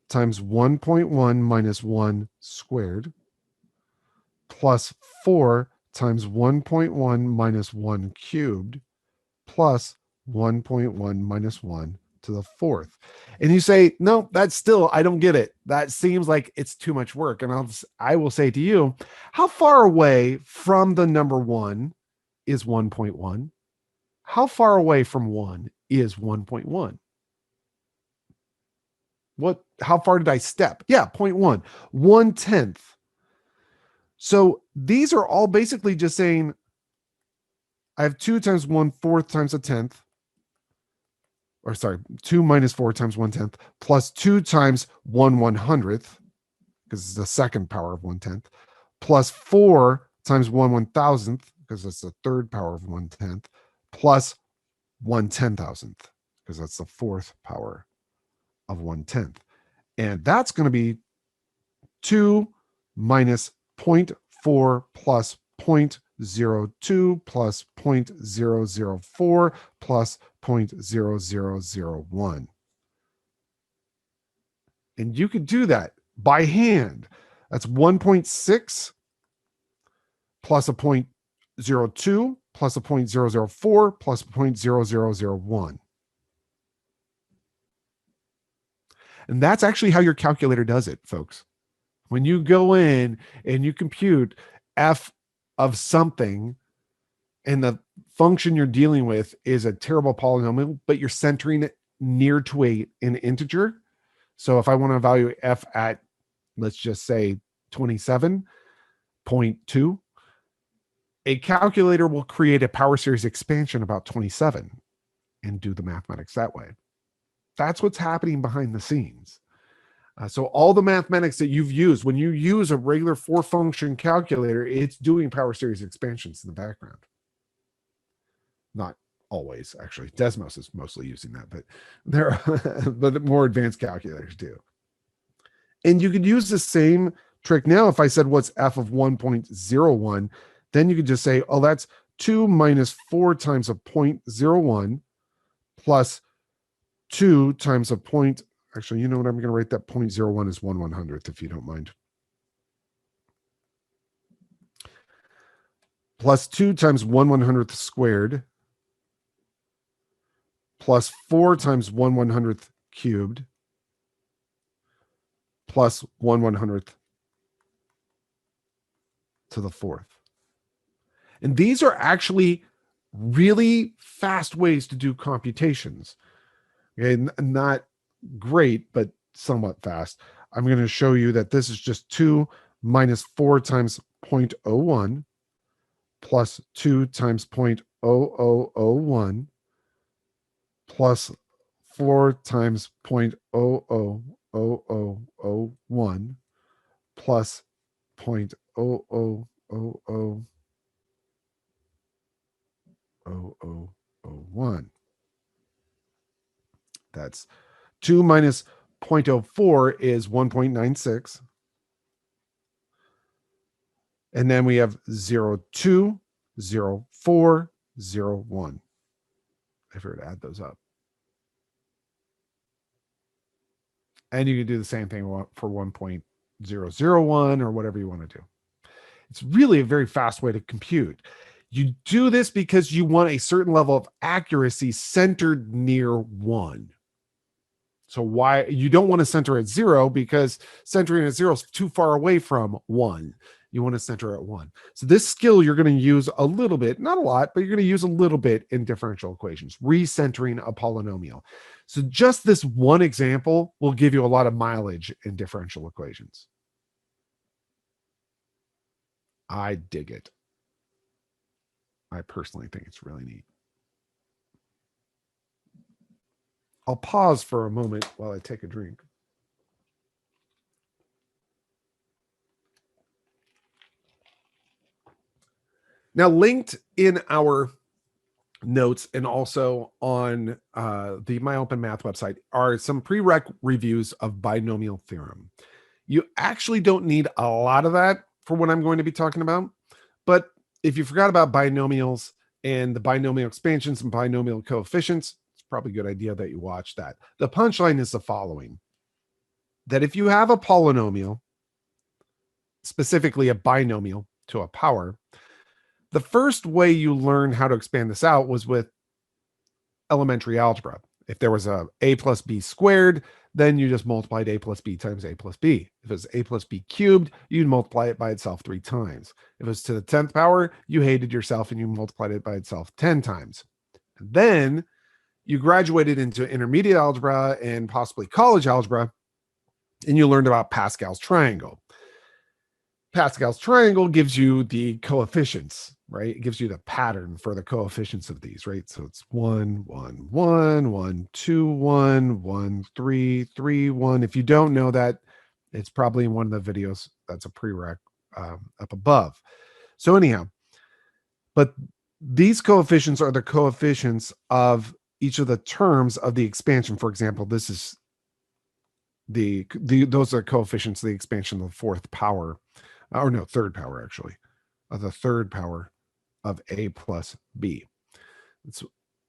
times 1.1 minus 1 squared plus 4 times 1.1 minus 1 cubed plus 1.1 minus 1 to the 4th. And you say, no, that's still, I don't get it. That seems like it's too much work. And I will say to you, how far away from the number 1 is 1.1? How far away from 1 is 1.1? How far did I step? Yeah, 0.1, 1/10. So these are all basically just saying I have 2 times 1/4 times a 10th, or sorry, 2 minus 4 times 1/10 plus 2 times 1/100th, because it's the second power of 1/10, plus 4 times 1/1000th, because that's the third power of 1/10, plus 1/10,000th, because that's the fourth power of 1/10. And that's going to be 2 minus 0.4 plus 0.02 plus 0.004 plus 0.0001. And you could do that by hand. That's 1.6 plus a 0.02 plus a 0.004 plus 0.0001. And that's actually how your calculator does it, folks. When you go in and you compute f of something and the function you're dealing with is a terrible polynomial, but you're centering it near to an integer. So if I want to evaluate f at, let's just say 27.2, a calculator will create a power series expansion about 27 and do the mathematics that way. That's what's happening behind the scenes. So all the mathematics that you've used, when you use a regular 4-function calculator, it's doing power series expansions in the background. Not always, actually. Desmos is mostly using that, but there are but more advanced calculators do. And you could use the same trick now. If I said what's f of 1.01, then you could just say, oh, that's 2 minus 4 times a 0.01 plus 2 times a point. Actually, you know what? I'm going to write that 0.01 as 1/100th, if you don't mind. Plus 2 times 1/100th squared plus 4 times 1/100th cubed plus 1/100th to the 4th. And these are actually really fast ways to do computations. Okay, not great, but somewhat fast. I'm going to show you that this is just 2 minus 4 times 0.01 plus 2 times 0.0001 plus 4 times 0.000001 plus 0.000001. That's 2 minus 0.04 is 1.96. And then we have 0.2, 0.4, 0.1. If we were to add those up. And you can do the same thing for 1.001 or whatever you want to do. It's really a very fast way to compute. You do this because you want a certain level of accuracy centered near 1. So why you don't want to center at 0, because centering at 0 is too far away from 1. You want to center at 1. So this skill you're going to use a little bit, not a lot, but you're going to use a little bit in differential equations, recentering a polynomial. So just this one example will give you a lot of mileage in differential equations. I dig it. I personally think it's really neat. I'll pause for a moment while I take a drink. Now, linked in our notes and also on the My Open Math website are some prereq reviews of binomial theorem. You actually don't need a lot of that for what I'm going to be talking about, but if you forgot about binomials and the binomial expansions and binomial coefficients, it's probably a good idea that you watch that. The punchline is the following: that if you have a polynomial, specifically a binomial to a power, the first way you learn how to expand this out was with elementary algebra. If there was a plus b squared, then you just multiplied a plus b times a plus b. If it was a plus b cubed, you'd multiply it by itself 3 times. If it was to the 10th power, you hated yourself and you multiplied it by itself 10 times. And then you graduated into intermediate algebra and possibly college algebra, and you learned about Pascal's triangle. Pascal's triangle gives you the coefficients, right? It gives you the pattern for the coefficients of these, right? So it's 1, 1, 1, 1, 2, 1, 1, 3, 3, 1. If you don't know that, it's probably in one of the videos that's a prereq up above. So anyhow, but these coefficients are the coefficients of each of the terms of the expansion. For example, this is those are coefficients of the expansion of the 4th power. Or no, 3rd power, actually, of the 3rd power of a plus b. It's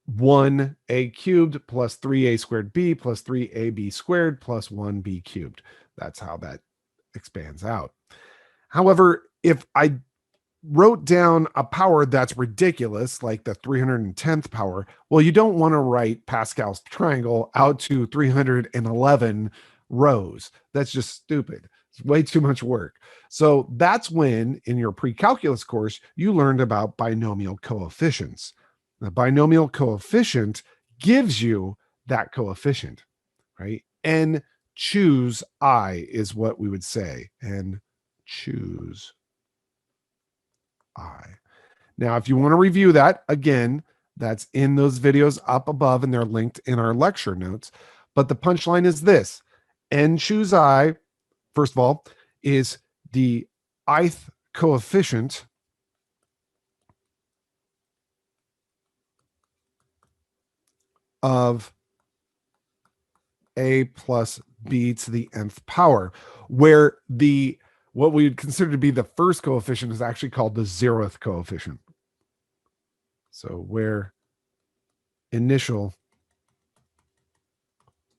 1a cubed plus 3a squared b plus 3ab squared plus 1b cubed. That's how that expands out. However, if I wrote down a power that's ridiculous, like the 310th power, well, you don't want to write Pascal's triangle out to 311 rows. That's just stupid. It's way too much work. So that's when, in your pre-calculus course, you learned about binomial coefficients. The binomial coefficient gives you that coefficient, right? And choose I is what we would say. And choose I. Now, if you want to review that, again, that's in those videos up above, and they're linked in our lecture notes. But the punchline is this: n choose I, first of all, is the ith coefficient of a plus b to the nth power, where what we would consider to be the first coefficient is actually called the 0th coefficient. So where initial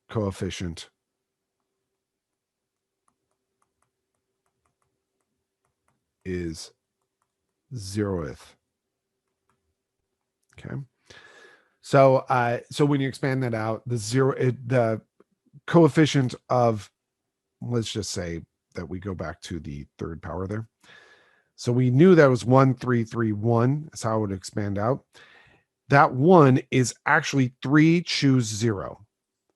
coefficient is 0th. Okay. So so when you expand that out, the coefficient of, let's just say that we go back to the 3rd power there. So we knew that was 1, 3, 3, 1. That's how it would expand out. That 1 is actually 3 choose 0.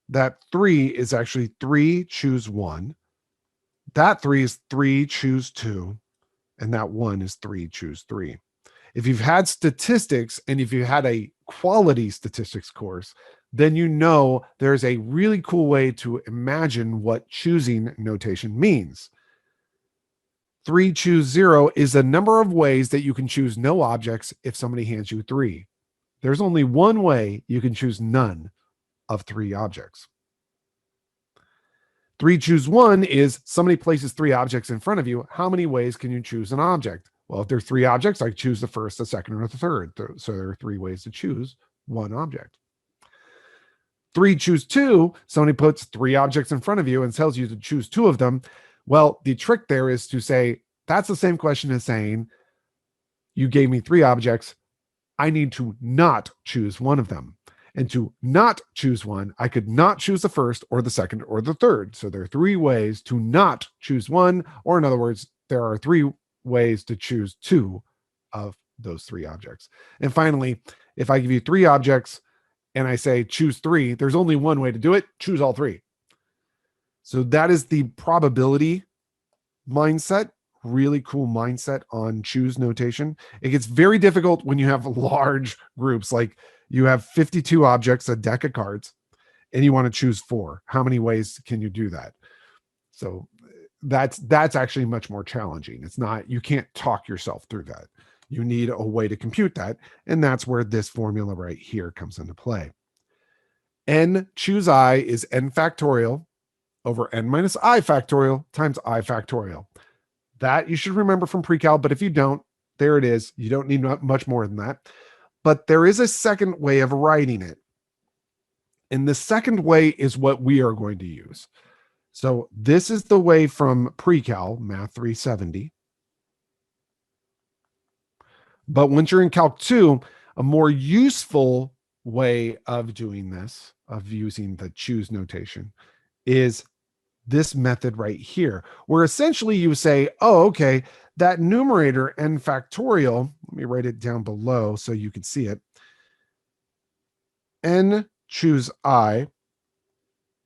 that 3 is actually 3, choose 1. That 3 is 3, choose 2. And that 1 is 3, choose 3. If you've had statistics and if you had a quality statistics course, then you know there's a really cool way to imagine what choosing notation means. 3, choose 0 is a number of ways that you can choose no objects if somebody hands you 3. There's only one way you can choose none of 3 objects. 3, choose 1 is somebody places 3 objects in front of you. How many ways can you choose an object? Well, if there's 3 objects, I choose the first, the second, or the third. So there are 3 ways to choose one object. 3, choose 2, somebody puts 3 objects in front of you and tells you to choose 2 of them. Well, the trick there is to say, that's the same question as saying, you gave me 3 objects. I need to not choose one of them. And to not choose one, I could not choose the first or the second or the third. So there are 3 ways to not choose one, or in other words, there are 3 ways to choose 2 of those 3 objects. And finally, if I give you 3 objects and I say choose 3, there's only one way to do it: choose all 3. So that is the probability mindset. Really cool mindset on choose notation. It gets very difficult when you have large groups, like you have 52 objects, a deck of cards, and you want to choose 4. How many ways can you do that? So that's actually much more challenging. It's not, you can't talk yourself through that. You need a way to compute that, and that's where this formula right here comes into play. N choose I is n factorial over n minus I factorial times I factorial. That you should remember from pre-cal, but if you don't, there it is. You don't need much more than that. But there is a second way of writing it. And the second way is what we are going to use. So this is the way from pre-cal, Math 370. But once you're in Calc 2, a more useful way of doing this, of using the choose notation, is this method right here, where essentially you say, oh, okay, that numerator n factorial, let me write it down below so you can see it. N choose I,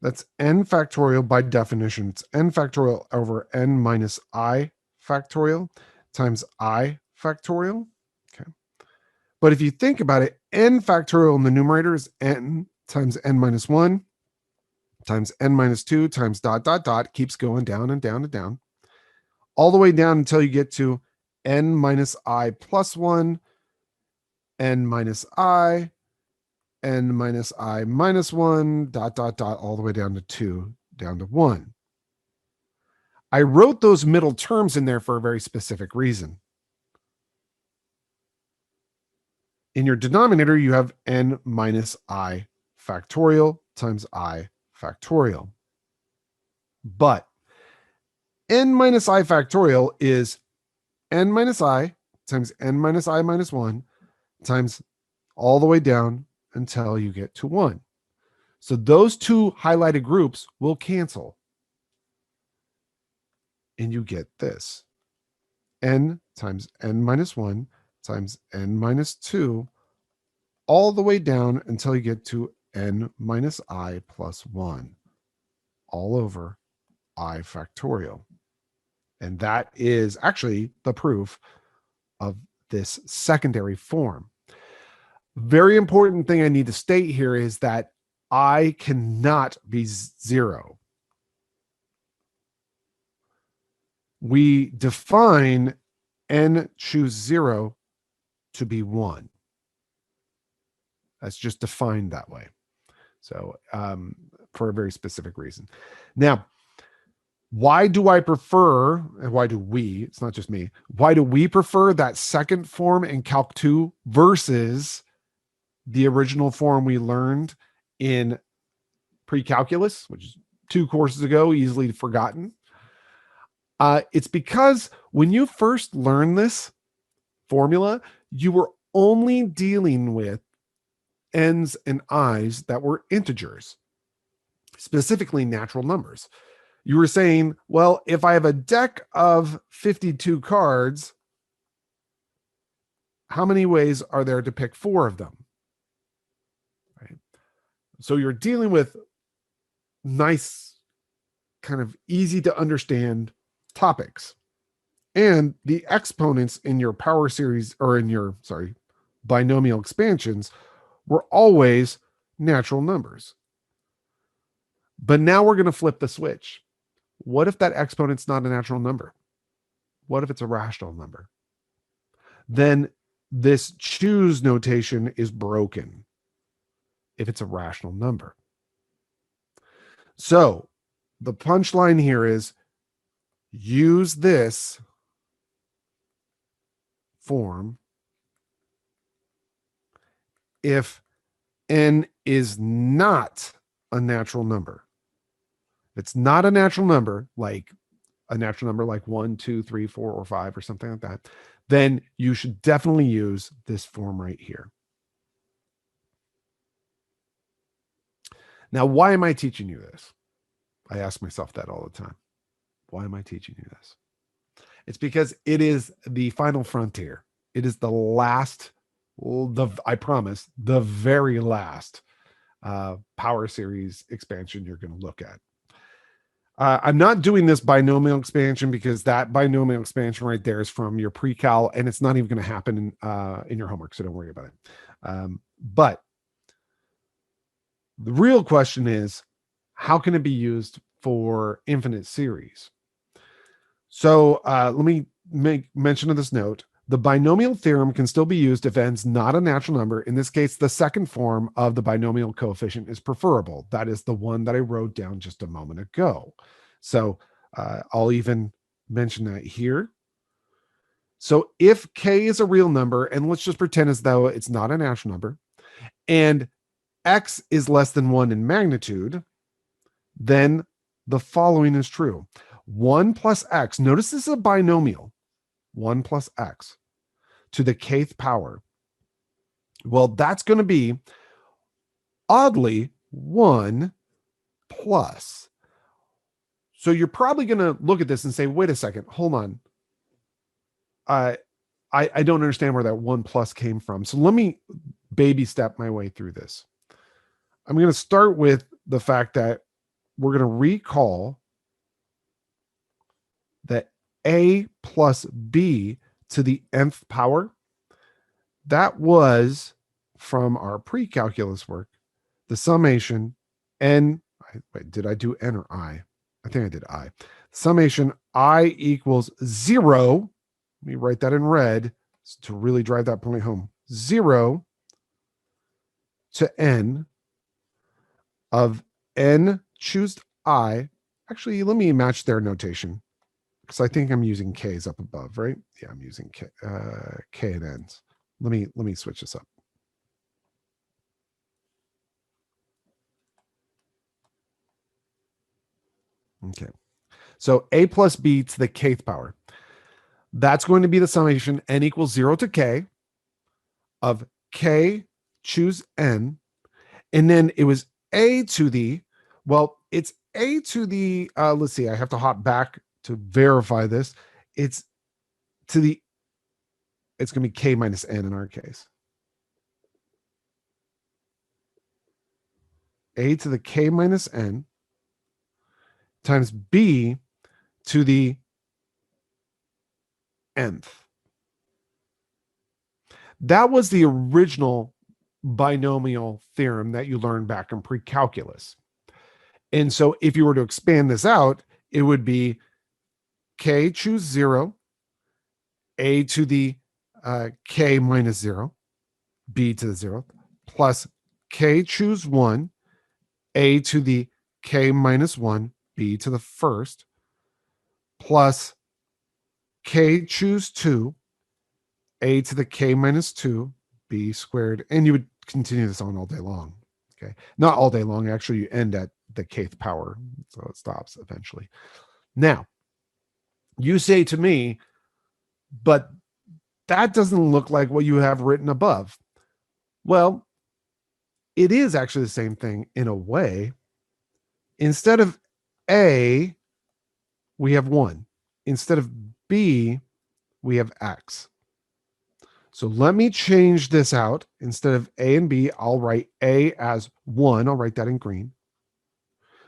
that's n factorial by definition. It's n factorial over n minus I factorial times I factorial. Okay. But if you think about it, n factorial in the numerator is n times n minus 1 times n minus 2 times dot, dot, dot, keeps going down and down and down, all the way down until you get to n minus I plus 1, n minus I, n minus I minus 1, dot, dot, dot, all the way down to 2, down to 1. I wrote those middle terms in there for a very specific reason. In your denominator, you have n minus I factorial times I factorial. But n minus I factorial is n minus I times n minus I minus 1 times all the way down until you get to 1. So those 2 highlighted groups will cancel. And you get this. N times n minus 1 times n minus 2 all the way down until you get to n minus I plus 1 all over I factorial. And that is actually the proof of this secondary form. Very important thing I need to state here is that I cannot be 0. We define n choose 0 to be 1. That's just defined that way. So for a very specific reason. Now, why do I prefer, and why do we, it's not just me, why do we prefer that second form in Calc 2 versus the original form we learned in pre-calculus, which is 2 courses ago, easily forgotten? It's because when you first learn this formula, you were only dealing with n's and i's that were integers, specifically natural numbers. You were saying, well, if I have a deck of 52 cards, how many ways are there to pick 4 of them? Right? So you're dealing with nice, kind of easy to understand topics. And the exponents in your power series, or in your, binomial expansions, were always natural numbers. But now we're going to flip the switch. What if that exponent's not a natural number? What if it's a rational number? Then this choose notation is broken if it's a rational number. So the punchline here is use this form if n is not a natural number. If it's not a natural number, like a natural number like 1, 2, 3, 4, or 5, or something like that, then you should definitely use this form right here. Now, why am I teaching you this? I ask myself that all the time. Why am I teaching you this? It's because it is the final frontier. It is the last, I promise, the very last power series expansion you're going to look at. I'm not doing this binomial expansion because that binomial expansion right there is from your pre-cal, and it's not even going to happen in your homework, so don't worry about it. But the real question is, how can it be used for infinite series? So let me make mention of this note. The binomial theorem can still be used if n's not a natural number. In this case, the second form of the binomial coefficient is preferable. That is the one that I wrote down just a moment ago. So I'll even mention that here. So if k is a real number, and let's just pretend as though it's not a natural number, and x is less than 1 in magnitude, then the following is true. 1 plus x, notice this is a binomial, 1 plus x to the kth power. Well, that's going to be, oddly, 1 plus. So you're probably going to look at this and say, wait a second, hold on. I don't understand where that 1 plus came from. So let me baby step my way through this. I'm going to start with the fact that we're going to recall that a plus b to the nth power, that was from our pre-calculus work, the summation n, wait, did I do n or I? I think I did I. Summation I equals 0. Let me write that in red to really drive that point home. 0 to n of n choose I. Actually, let me match their notation, because I think I'm using k's up above, right? Yeah, I'm using k and n's. Let me switch this up. Okay. So a plus b to the kth power. That's going to be the summation n equals 0 to k of k choose n. And then it was a to the, well, it's a to the, let's see, I have to hop back to verify this. It's to the, it's going to be k minus n in our case. A to the k minus n times b to the nth. That was the original binomial theorem that you learned back in pre-calculus. And so if you were to expand this out, it would be k choose 0, a to the k minus 0, b to the 0th, plus k choose 1, a to the k minus 1, b to the first, plus k choose 2, a to the k minus 2, b squared. And you would continue this on all day long. Okay. Not all day long. Actually, you end at the kth power. So it stops eventually. Now, you say to me, but that doesn't look like what you have written above. Well, it is actually the same thing in a way. Instead of A, we have 1. Instead of B, we have X. So let me change this out. Instead of A and B, I'll write A as 1. I'll write that in green.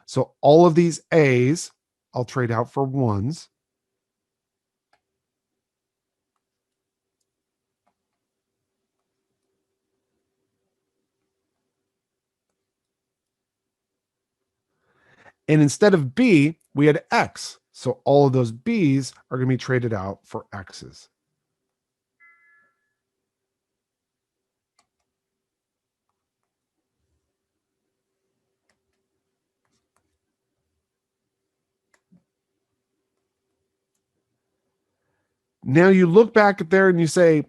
So all of these A's, I'll trade out for ones. And instead of B, we had X. So all of those B's are going to be traded out for X's. Now you look back at there and you say,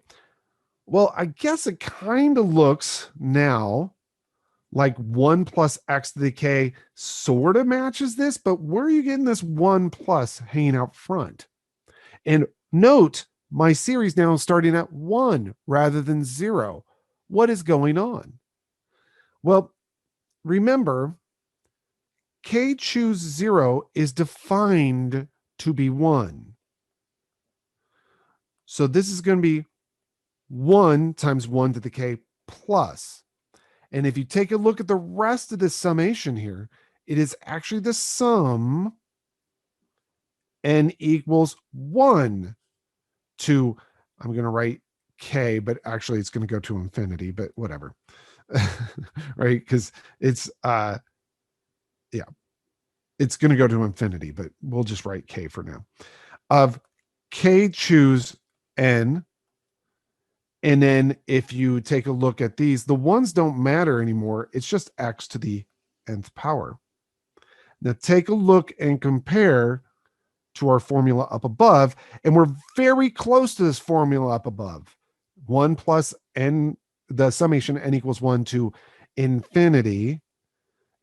well, I guess it kind of looks now like 1 plus x to the k sort of matches this, but where are you getting this 1 plus hanging out front? And note, my series now is starting at 1 rather than 0. What is going on? Well, remember, k choose 0 is defined to be 1. So this is going to be 1 times 1 to the k plus. And if you take a look at the rest of this summation here, it is actually the sum n equals 1 to, I'm going to write k, but actually it's going to go to infinity, but whatever. Right? Because it's, it's going to go to infinity, but we'll just write k for now. Of k choose n. And then if you take a look at these, the ones don't matter anymore. It's just x to the nth power. Now take a look and compare to our formula up above, and we're very close to this formula up above. 1 plus n, the summation n equals 1 to infinity,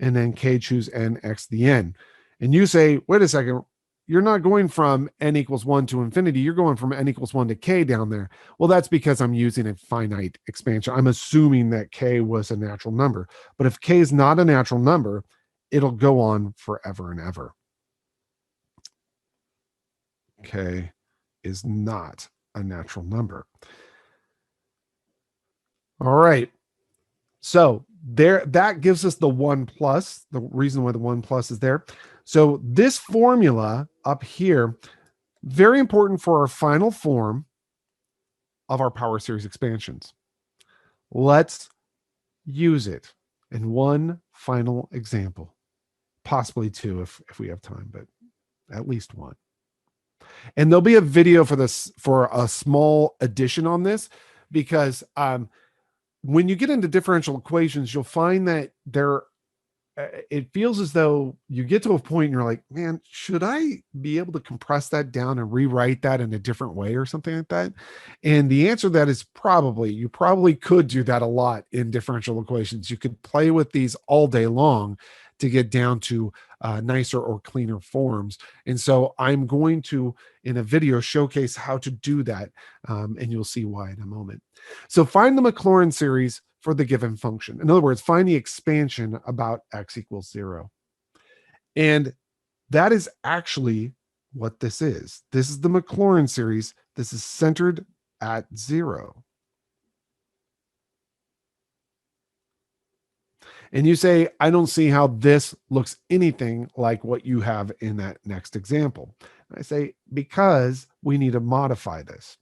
and then k choose n x the n. And you say, wait a second, you're not going from n equals 1 to infinity. You're going from n equals 1 to k down there. Well, that's because I'm using a finite expansion. I'm assuming that k was a natural number. But if k is not a natural number, it'll go on forever and ever. K is not a natural number. All right. So there, that gives us the 1 plus, the reason why the 1 plus is there. So this formula up here, very important for our final form of our power series expansions. Let's use it in one final example, possibly two if we have time, but at least one. And there'll be a video for this, for a small addition on this, because when you get into differential equations, you'll find that it feels as though you get to a point and you're like, man, should I be able to compress that down and rewrite that in a different way or something like that? And the answer to that is probably, you probably could do that a lot in differential equations. You could play with these all day long to get down to nicer or cleaner forms. And so I'm going to, in a video, showcase how to do that. And you'll see why in a moment. So find the Maclaurin series for the given function. In other words, find the expansion about x equals 0. And that is actually what this is. This is the Maclaurin series. This is centered at 0. And you say, I don't see how this looks anything like what you have in that next example. And I say, because we need to modify this.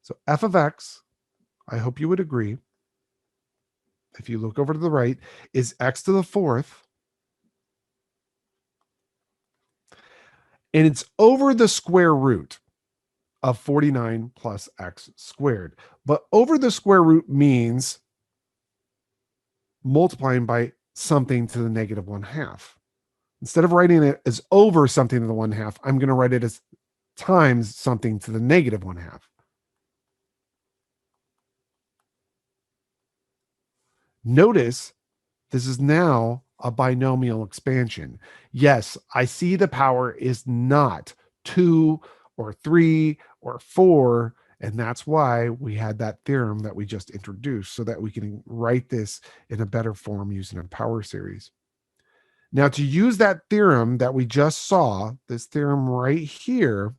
So f of x, I hope you would agree, if you look over to the right, is x to the 4th. And it's over the square root of 49 plus x squared. But over the square root means multiplying by something to the negative 1/2. Instead of writing it as over something to the 1/2, I'm going to write it as times something to the negative 1/2. Notice this is now a binomial expansion. Yes, I see the power is not 2 or 3 or 4, and that's why we had that theorem that we just introduced, so that we can write this in a better form using a power series. Now, to use that theorem that we just saw, this theorem right here,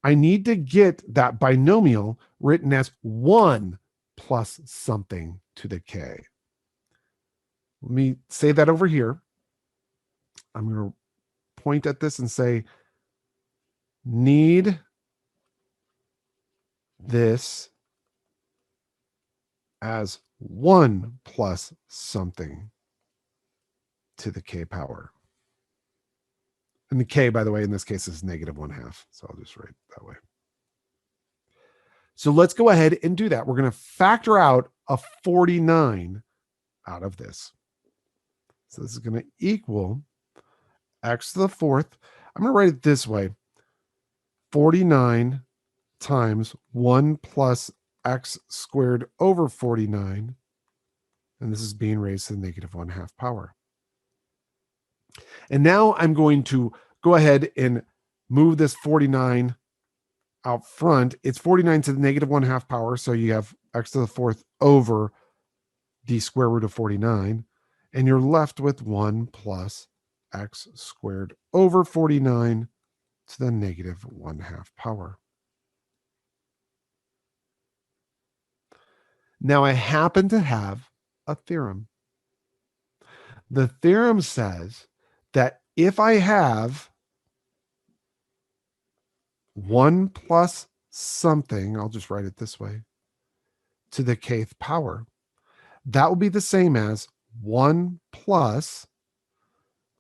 I need to get that binomial written as 1 plus something to the k. Let me say that over here. I'm going to point at this and say, need this as 1 plus something to the k power. And the k, by the way, in this case is -1/2. So I'll just write it that way. So let's go ahead and do that. We're going to factor out a 49 out of this. So this is going to equal x to the 4th. I'm going to write it this way. 49 times 1 plus x squared over 49. And this is being raised to the -1/2 power. And now I'm going to go ahead and move this 49 out front. It's 49 to the -1/2 power. So you have x to the 4th over the square root of 49. And you're left with 1 plus x squared over 49 to the -1/2 power. Now I happen to have a theorem. The theorem says that if I have 1 plus something, I'll just write it this way, to the kth power, that will be the same as 1 plus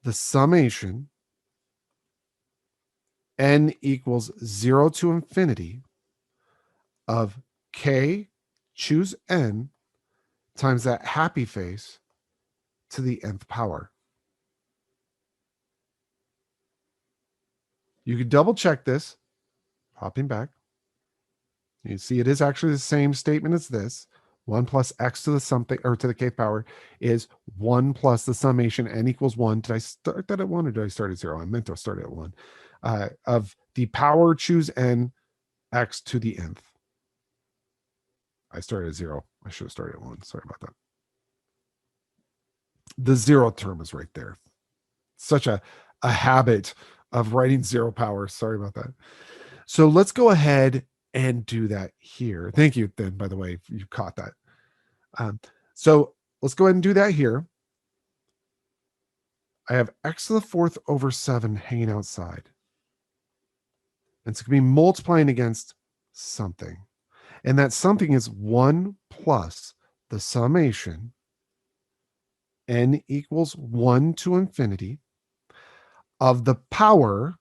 the summation n equals 0 to infinity of k, choose n, times that happy face to the nth power. You could double check this, hopping back. You see it is actually the same statement as this. 1 plus x to the something, or to the kth power, is 1 plus the summation n equals 1. Did I start that at 1 or did I start at 0? I meant to start at 1. Of the power, choose n, x to the nth. I started at 0. I should have started at 1. Sorry about that. The 0 term is right there. Such a habit of writing 0 power. Sorry about that. So let's go ahead and do that here. Thank you, then, by the way, you caught that. So let's go ahead and do that here. I have x to the 4th over 7 hanging outside. And it's going to be multiplying against something. And that something is 1 plus the summation n equals 1 to infinity of the power,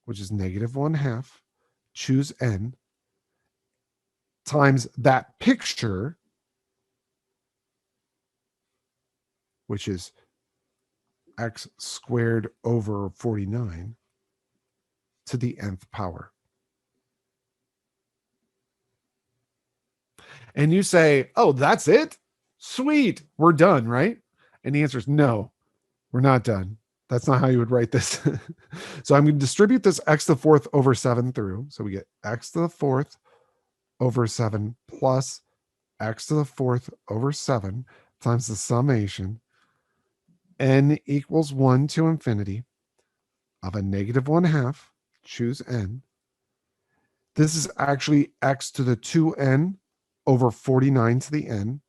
which is -1/2, choose n, times that picture, which is x squared over 49 to the nth power. And you say, oh, that's it? Sweet, we're done, right? And the answer is no, we're not done. That's not how you would write this. So I'm going to distribute this x to the 4th over 7 through. So we get x to the 4th over 7 plus x to the 4th over 7 times the summation n equals 1 to infinity of a -1/2, choose n. This is actually x to the 2n over 49 to the n,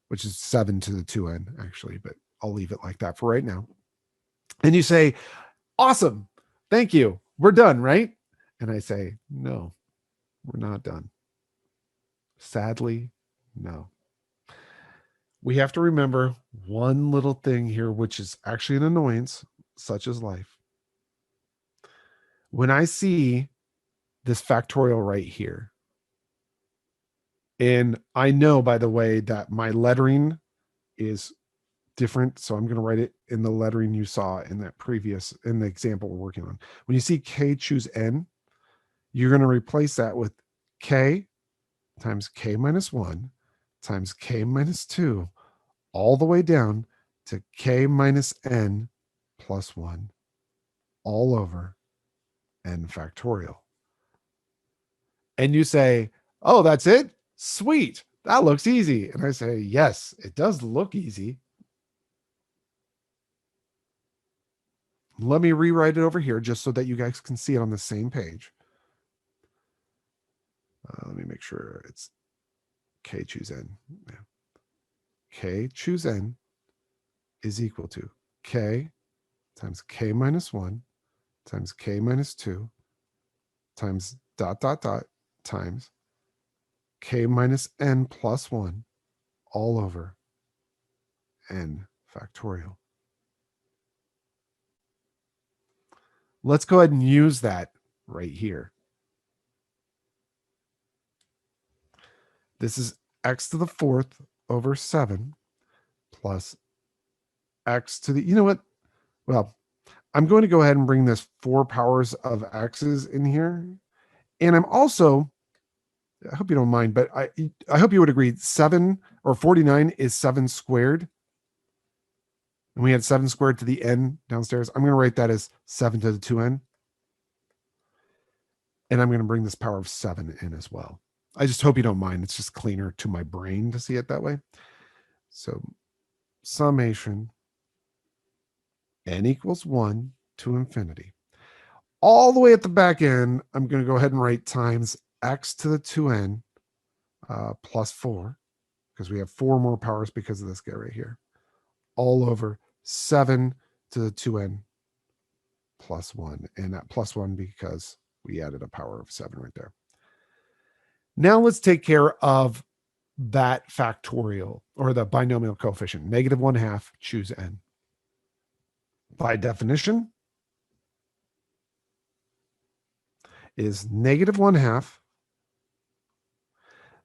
which is 7 to the 2n, actually, but I'll leave it like that for right now. And you say, awesome, thank you, we're done, right? And I say, no, we're not done. Sadly, no. We have to remember one little thing here, which is actually an annoyance, such as life. When I see this factorial right here, and I know, by the way, that my lettering is different. So I'm going to write it in the lettering you saw in that in the example we're working on. When you see k, choose n, you're going to replace that with k times k minus 1 times k minus 2 all the way down to k minus n plus 1 all over n factorial. And you say, oh, that's it? Sweet. That looks easy. And I say, yes, it does look easy. Let me rewrite it over here just so that you guys can see it on the same page. Let me make sure it's k choose n. Yeah. K choose n is equal to k times k minus 1 times k minus 2 times ... times k minus n plus 1 all over n factorial. Let's go ahead and use that right here. This is x to the 4th over 7 plus x to the... You know what? Well, I'm going to go ahead and bring this 4 powers of x's in here. And I'm also... I hope you don't mind, but I hope you would agree 7 or 49 is 7 squared. And we had 7 squared to the n downstairs. I'm going to write that as 7 to the 2n. And I'm going to bring this power of 7 in as well. I just hope you don't mind. It's just cleaner to my brain to see it that way. So summation n equals 1 to infinity. All the way at the back end, I'm going to go ahead and write times x to the 2n plus 4, because we have 4 more powers because of this guy right here, all over 7 to the 2n plus 1. And that plus 1 because we added a power of 7 right there. Now let's take care of that factorial, or the binomial coefficient. -1/2, choose n. By definition, is -1/2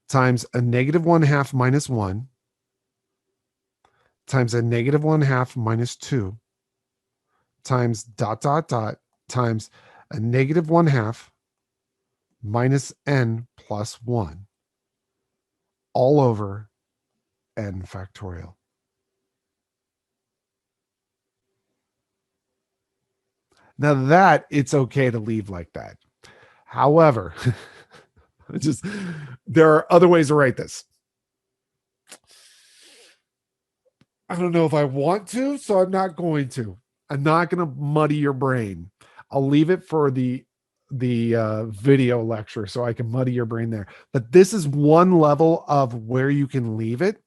times a -1/2 minus 1 times a -1/2 minus 2 times ... times a -1/2 minus n plus 1 all over n factorial. Now that it's okay to leave like that. However, there are other ways to write this. I don't know if I want to, so I'm not going to. I'm not going to muddy your brain. I'll leave it for the video lecture so I can muddy your brain there. But this is one level of where you can leave it.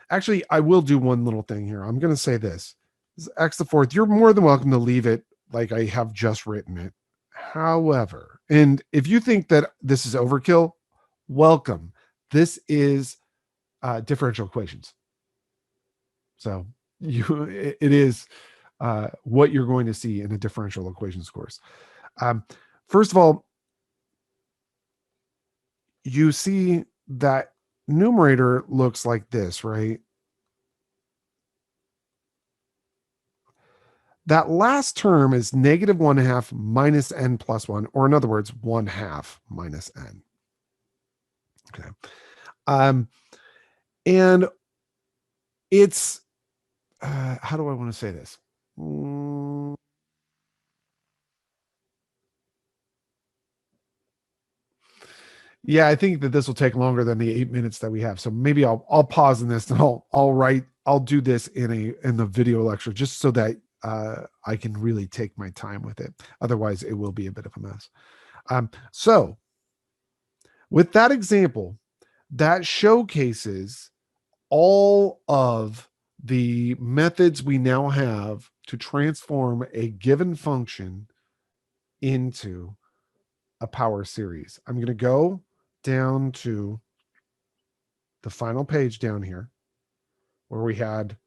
Actually, I will do one little thing here. I'm going to say this is x to the 4th. You're more than welcome to leave it like I have just written it. However, and if you think that this is overkill, welcome. This is differential equations. So it is what you're going to see in a differential equations course. First of all, you see that numerator looks like this, right? That last term is -1/2 minus n plus 1, or in other words, 1/2 minus n. Okay. And it's, how do I want to say this? Yeah, I think that this will take longer than the 8 minutes that we have. So maybe I'll pause in this and I'll do this in the video lecture just so that I can really take my time with it. Otherwise, it will be a bit of a mess. So with that example, that showcases all of the methods we now have to transform a given function into a power series. I'm going to go down to the final page down here where we had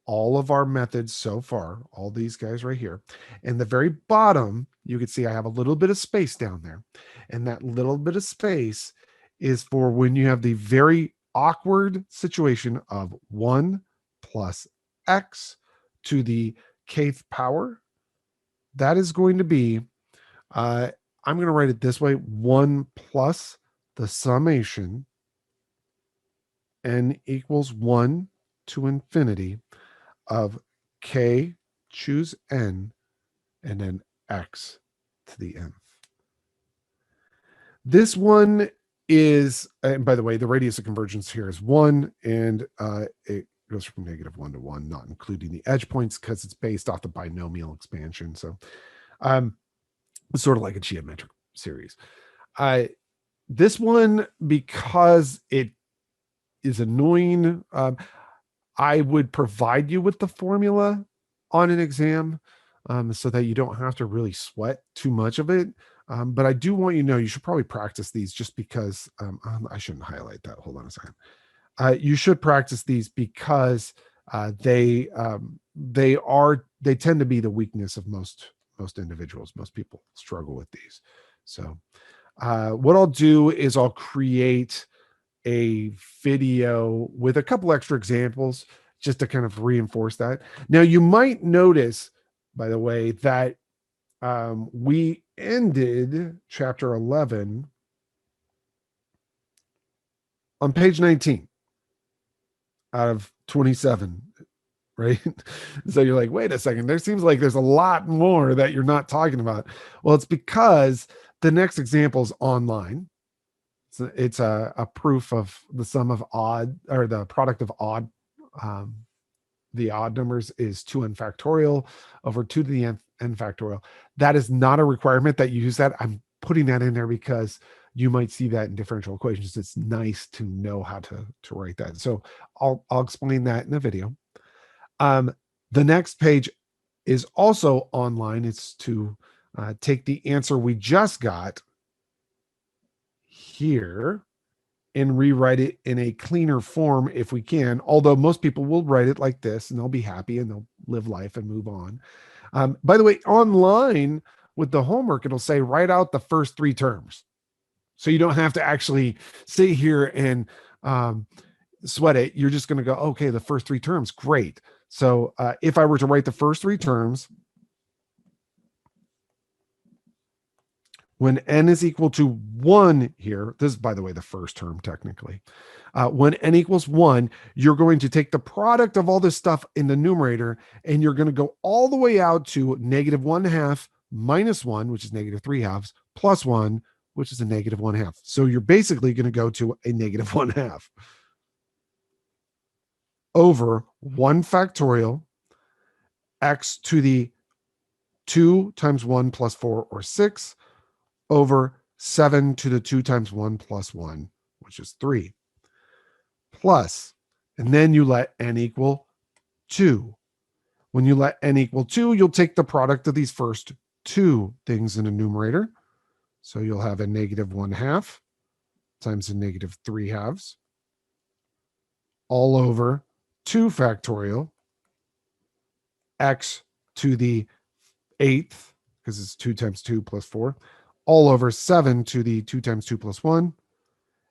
all of our methods so far, all these guys right here. And the very bottom, you can see I have a little bit of space down there. And that little bit of space is for when you have the very awkward situation of 1 plus x to the kth power. That is going to be, I'm going to write it this way, 1 plus the summation n equals 1 to infinity of k, choose n, and then x to the nth. This one is, and by the way, the radius of convergence here is 1, and it goes from -1 to 1, not including the edge points because it's based off the binomial expansion. So it's sort of like a geometric series. This one, because it is annoying, I would provide you with the formula on an exam so that you don't have to really sweat too much of it. But I do want you to know you should probably practice these just because I shouldn't highlight that. Hold on a second. You should practice these because they tend to be the weakness of most individuals. Most people struggle with these. So what I'll do is I'll create a video with a couple extra examples just to kind of reinforce that. Now you might notice, by the way, that we ended chapter 11 on page 19 out of 27, right? So you're like, wait a second, there seems like there's a lot more that you're not talking about. Well, it's because the next example is online. It's a proof of the sum of odd, or the product of odd. The odd numbers is 2n factorial over 2 to the n factorial. That is not a requirement that you use that. I'm putting that in there because you might see that in differential equations. It's nice to know how to write that. So I'll explain that in the video. The next page is also online. It's to take the answer we just got here and rewrite it in a cleaner form if we can, although most people will write it like this and they'll be happy and they'll live life and move on. By the way, online with the homework, it'll say write out the first 3 terms. So you don't have to actually sit here and sweat it. You're just going to go, okay, the first 3 terms, great. So if I were to write the first 3 terms, when n is equal to 1 here, this is, by the way, the first term technically. When n equals 1, you're going to take the product of all this stuff in the numerator, and you're going to go all the way out to negative 1/2 minus 1, which is negative 3/2, plus 1, which is a negative 1/2. So you're basically going to go to a negative 1/2 over 1 factorial x to the 2 times 1 plus 4, or 6, over 7 to the 2 times 1 plus 1, which is 3, plus, and then you let n equal 2. When you let n equal 2, you'll take the product of these first 2 things in the numerator. So you'll have a negative 1/2 times a negative 3/2 all over 2 factorial x to the 8th, because it's 2 times 2 plus 4, all over 7 to the 2 times 2 plus 1.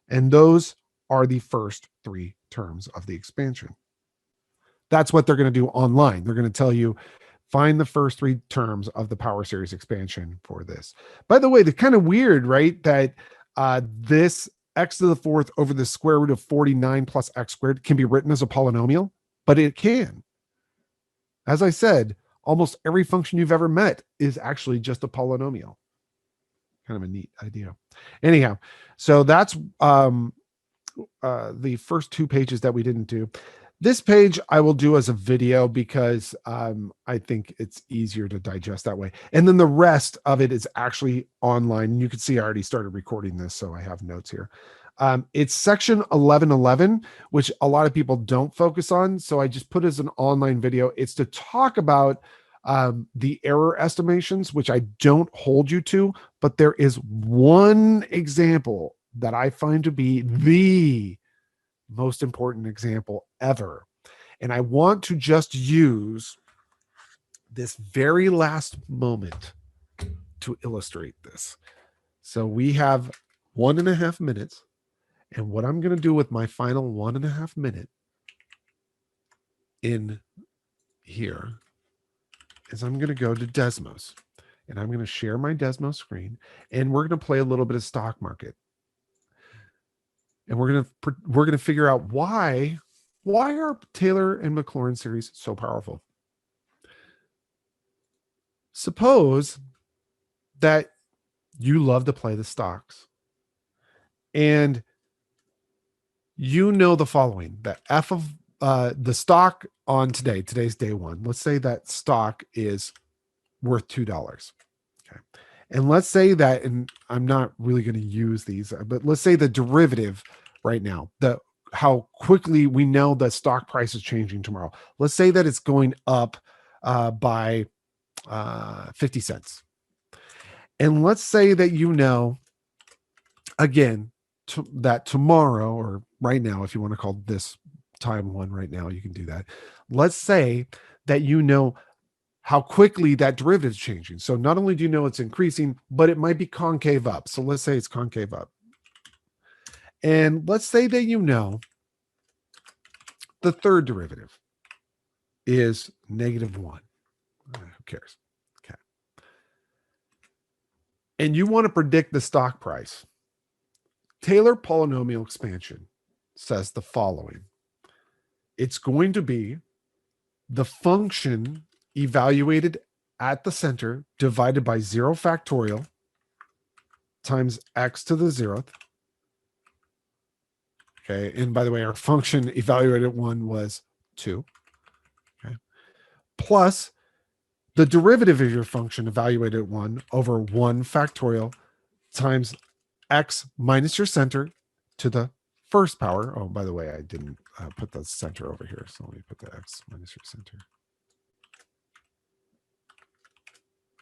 And those are the first 3 terms of the expansion. That's what they're going to do online. They're going to tell you, find the first 3 terms of the power series expansion for this. By the way, they're kind of weird, right? That this x to the 4th over the square root of 49 plus x squared can be written as a polynomial, but it can. As I said, almost every function you've ever met is actually just a polynomial. Kind of a neat idea. Anyhow, so that's the first 2 pages that we didn't do. This page I will do as a video because I think it's easier to digest that way. And then the rest of it is actually online. You can see I already started recording this, so I have notes here. It's section 1111, which a lot of people don't focus on. So I just put it as an online video. It's to talk about the error estimations, which I don't hold you to, but there is one example that I find to be the most important example ever. And I want to just use this very last moment to illustrate this. So we have 1.5 minutes. And what I'm going to do with my final 1.5 minute in here is I'm going to go to Desmos, and I'm going to share my Desmos screen, and we're going to play a little bit of stock market. And we're going to figure out why are Taylor and Maclaurin series so powerful. Suppose that you love to play the stocks, and you know the following, that f of the stock on today's day 1. Let's say that stock is worth $2. Okay. And let's say that, and I'm not really going to use these, but let's say the derivative right now, the quickly we know the stock price is changing tomorrow. Let's say that it's going up by 50 cents. And let's say that again, that tomorrow, or right now, if you want to call this time one right now, you can do that. Let's say that how quickly that derivative is changing. So not only do you know it's increasing, but it might be concave up. So let's say it's concave up. And let's say that the third derivative is -1. Who cares? Okay. And you want to predict the stock price. Taylor polynomial expansion says the following. It's going to be the function evaluated at the center divided by 0 factorial times x to the 0th. Okay. And by the way, our function evaluated at 1 was 2. Okay. Plus the derivative of your function evaluated at 1 over 1 factorial times x minus your center to the first power. Oh, by the way, I didn't put the center over here. So let me put the x minus your center.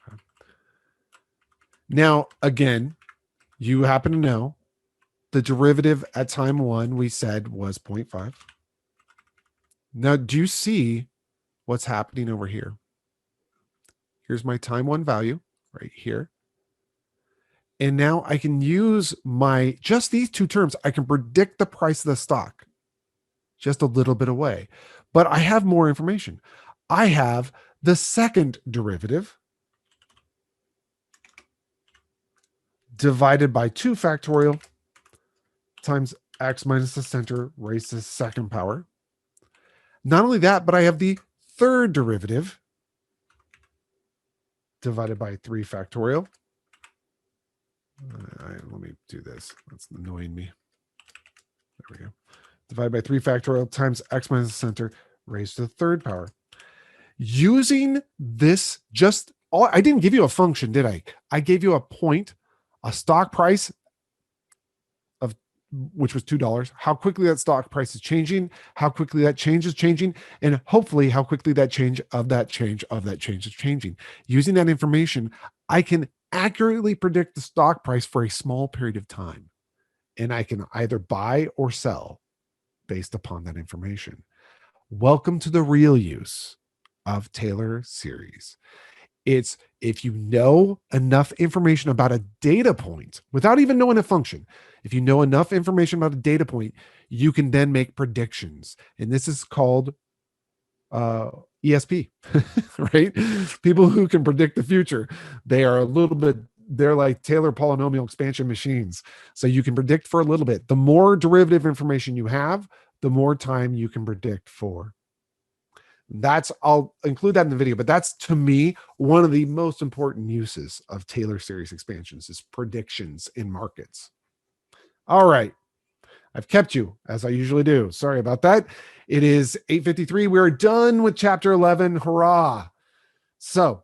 Okay. Now, again, you happen to know the derivative at time 1 we said was 0.5. Now, do you see what's happening over here? Here's my time 1 value right here. And now I can use just these two terms. I can predict the price of the stock just a little bit away, but I have more information. I have the second derivative divided by 2 factorial times x minus the center raised to the second power. Not only that, but I have the third derivative divided by 3 factorial. Let me do this. That's annoying me. There we go. Divided by 3 factorial times x minus the center raised to the third power. Using this, I didn't give you a function, did I? I gave you a point, a stock price which was $2, how quickly that stock price is changing, how quickly that change is changing, and hopefully how quickly that change is changing. Using that information, I can accurately predict the stock price for a small period of time. And I can either buy or sell based upon that information. Welcome to the real use of Taylor series. It's if you know enough information about a data point without even knowing a function. If you know enough information about a data point, you can then make predictions. And this is called ESP, right? People who can predict the future. They're like Taylor polynomial expansion machines. So you can predict for a little bit. The more derivative information you have, the more time you can predict for. I'll include that in the video, but that's, to me, one of the most important uses of Taylor series expansions is predictions in markets. All right. I've kept you, as I usually do. Sorry about that. It is 8:53. We're done with chapter 11. Hurrah. So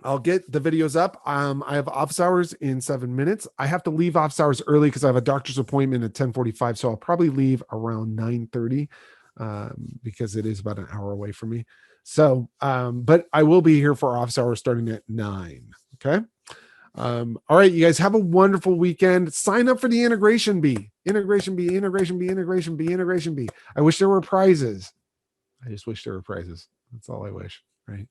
I'll get the videos up. I have office hours in 7 minutes. I have to leave office hours early because I have a doctor's appointment at 10:45. So I'll probably leave around 9:30. Because it is about an hour away from me. So, but I will be here for office hours starting at 9. Okay. All right, you guys have a wonderful weekend. Sign up for the integration bee. I wish there were prizes. I just wish there were prizes. That's all I wish. Right.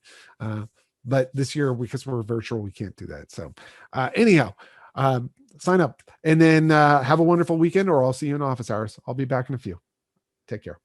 But this year, because we're virtual, we can't do that. So anyhow, sign up and then have a wonderful weekend, or I'll see you in office hours. I'll be back in a few. Take care.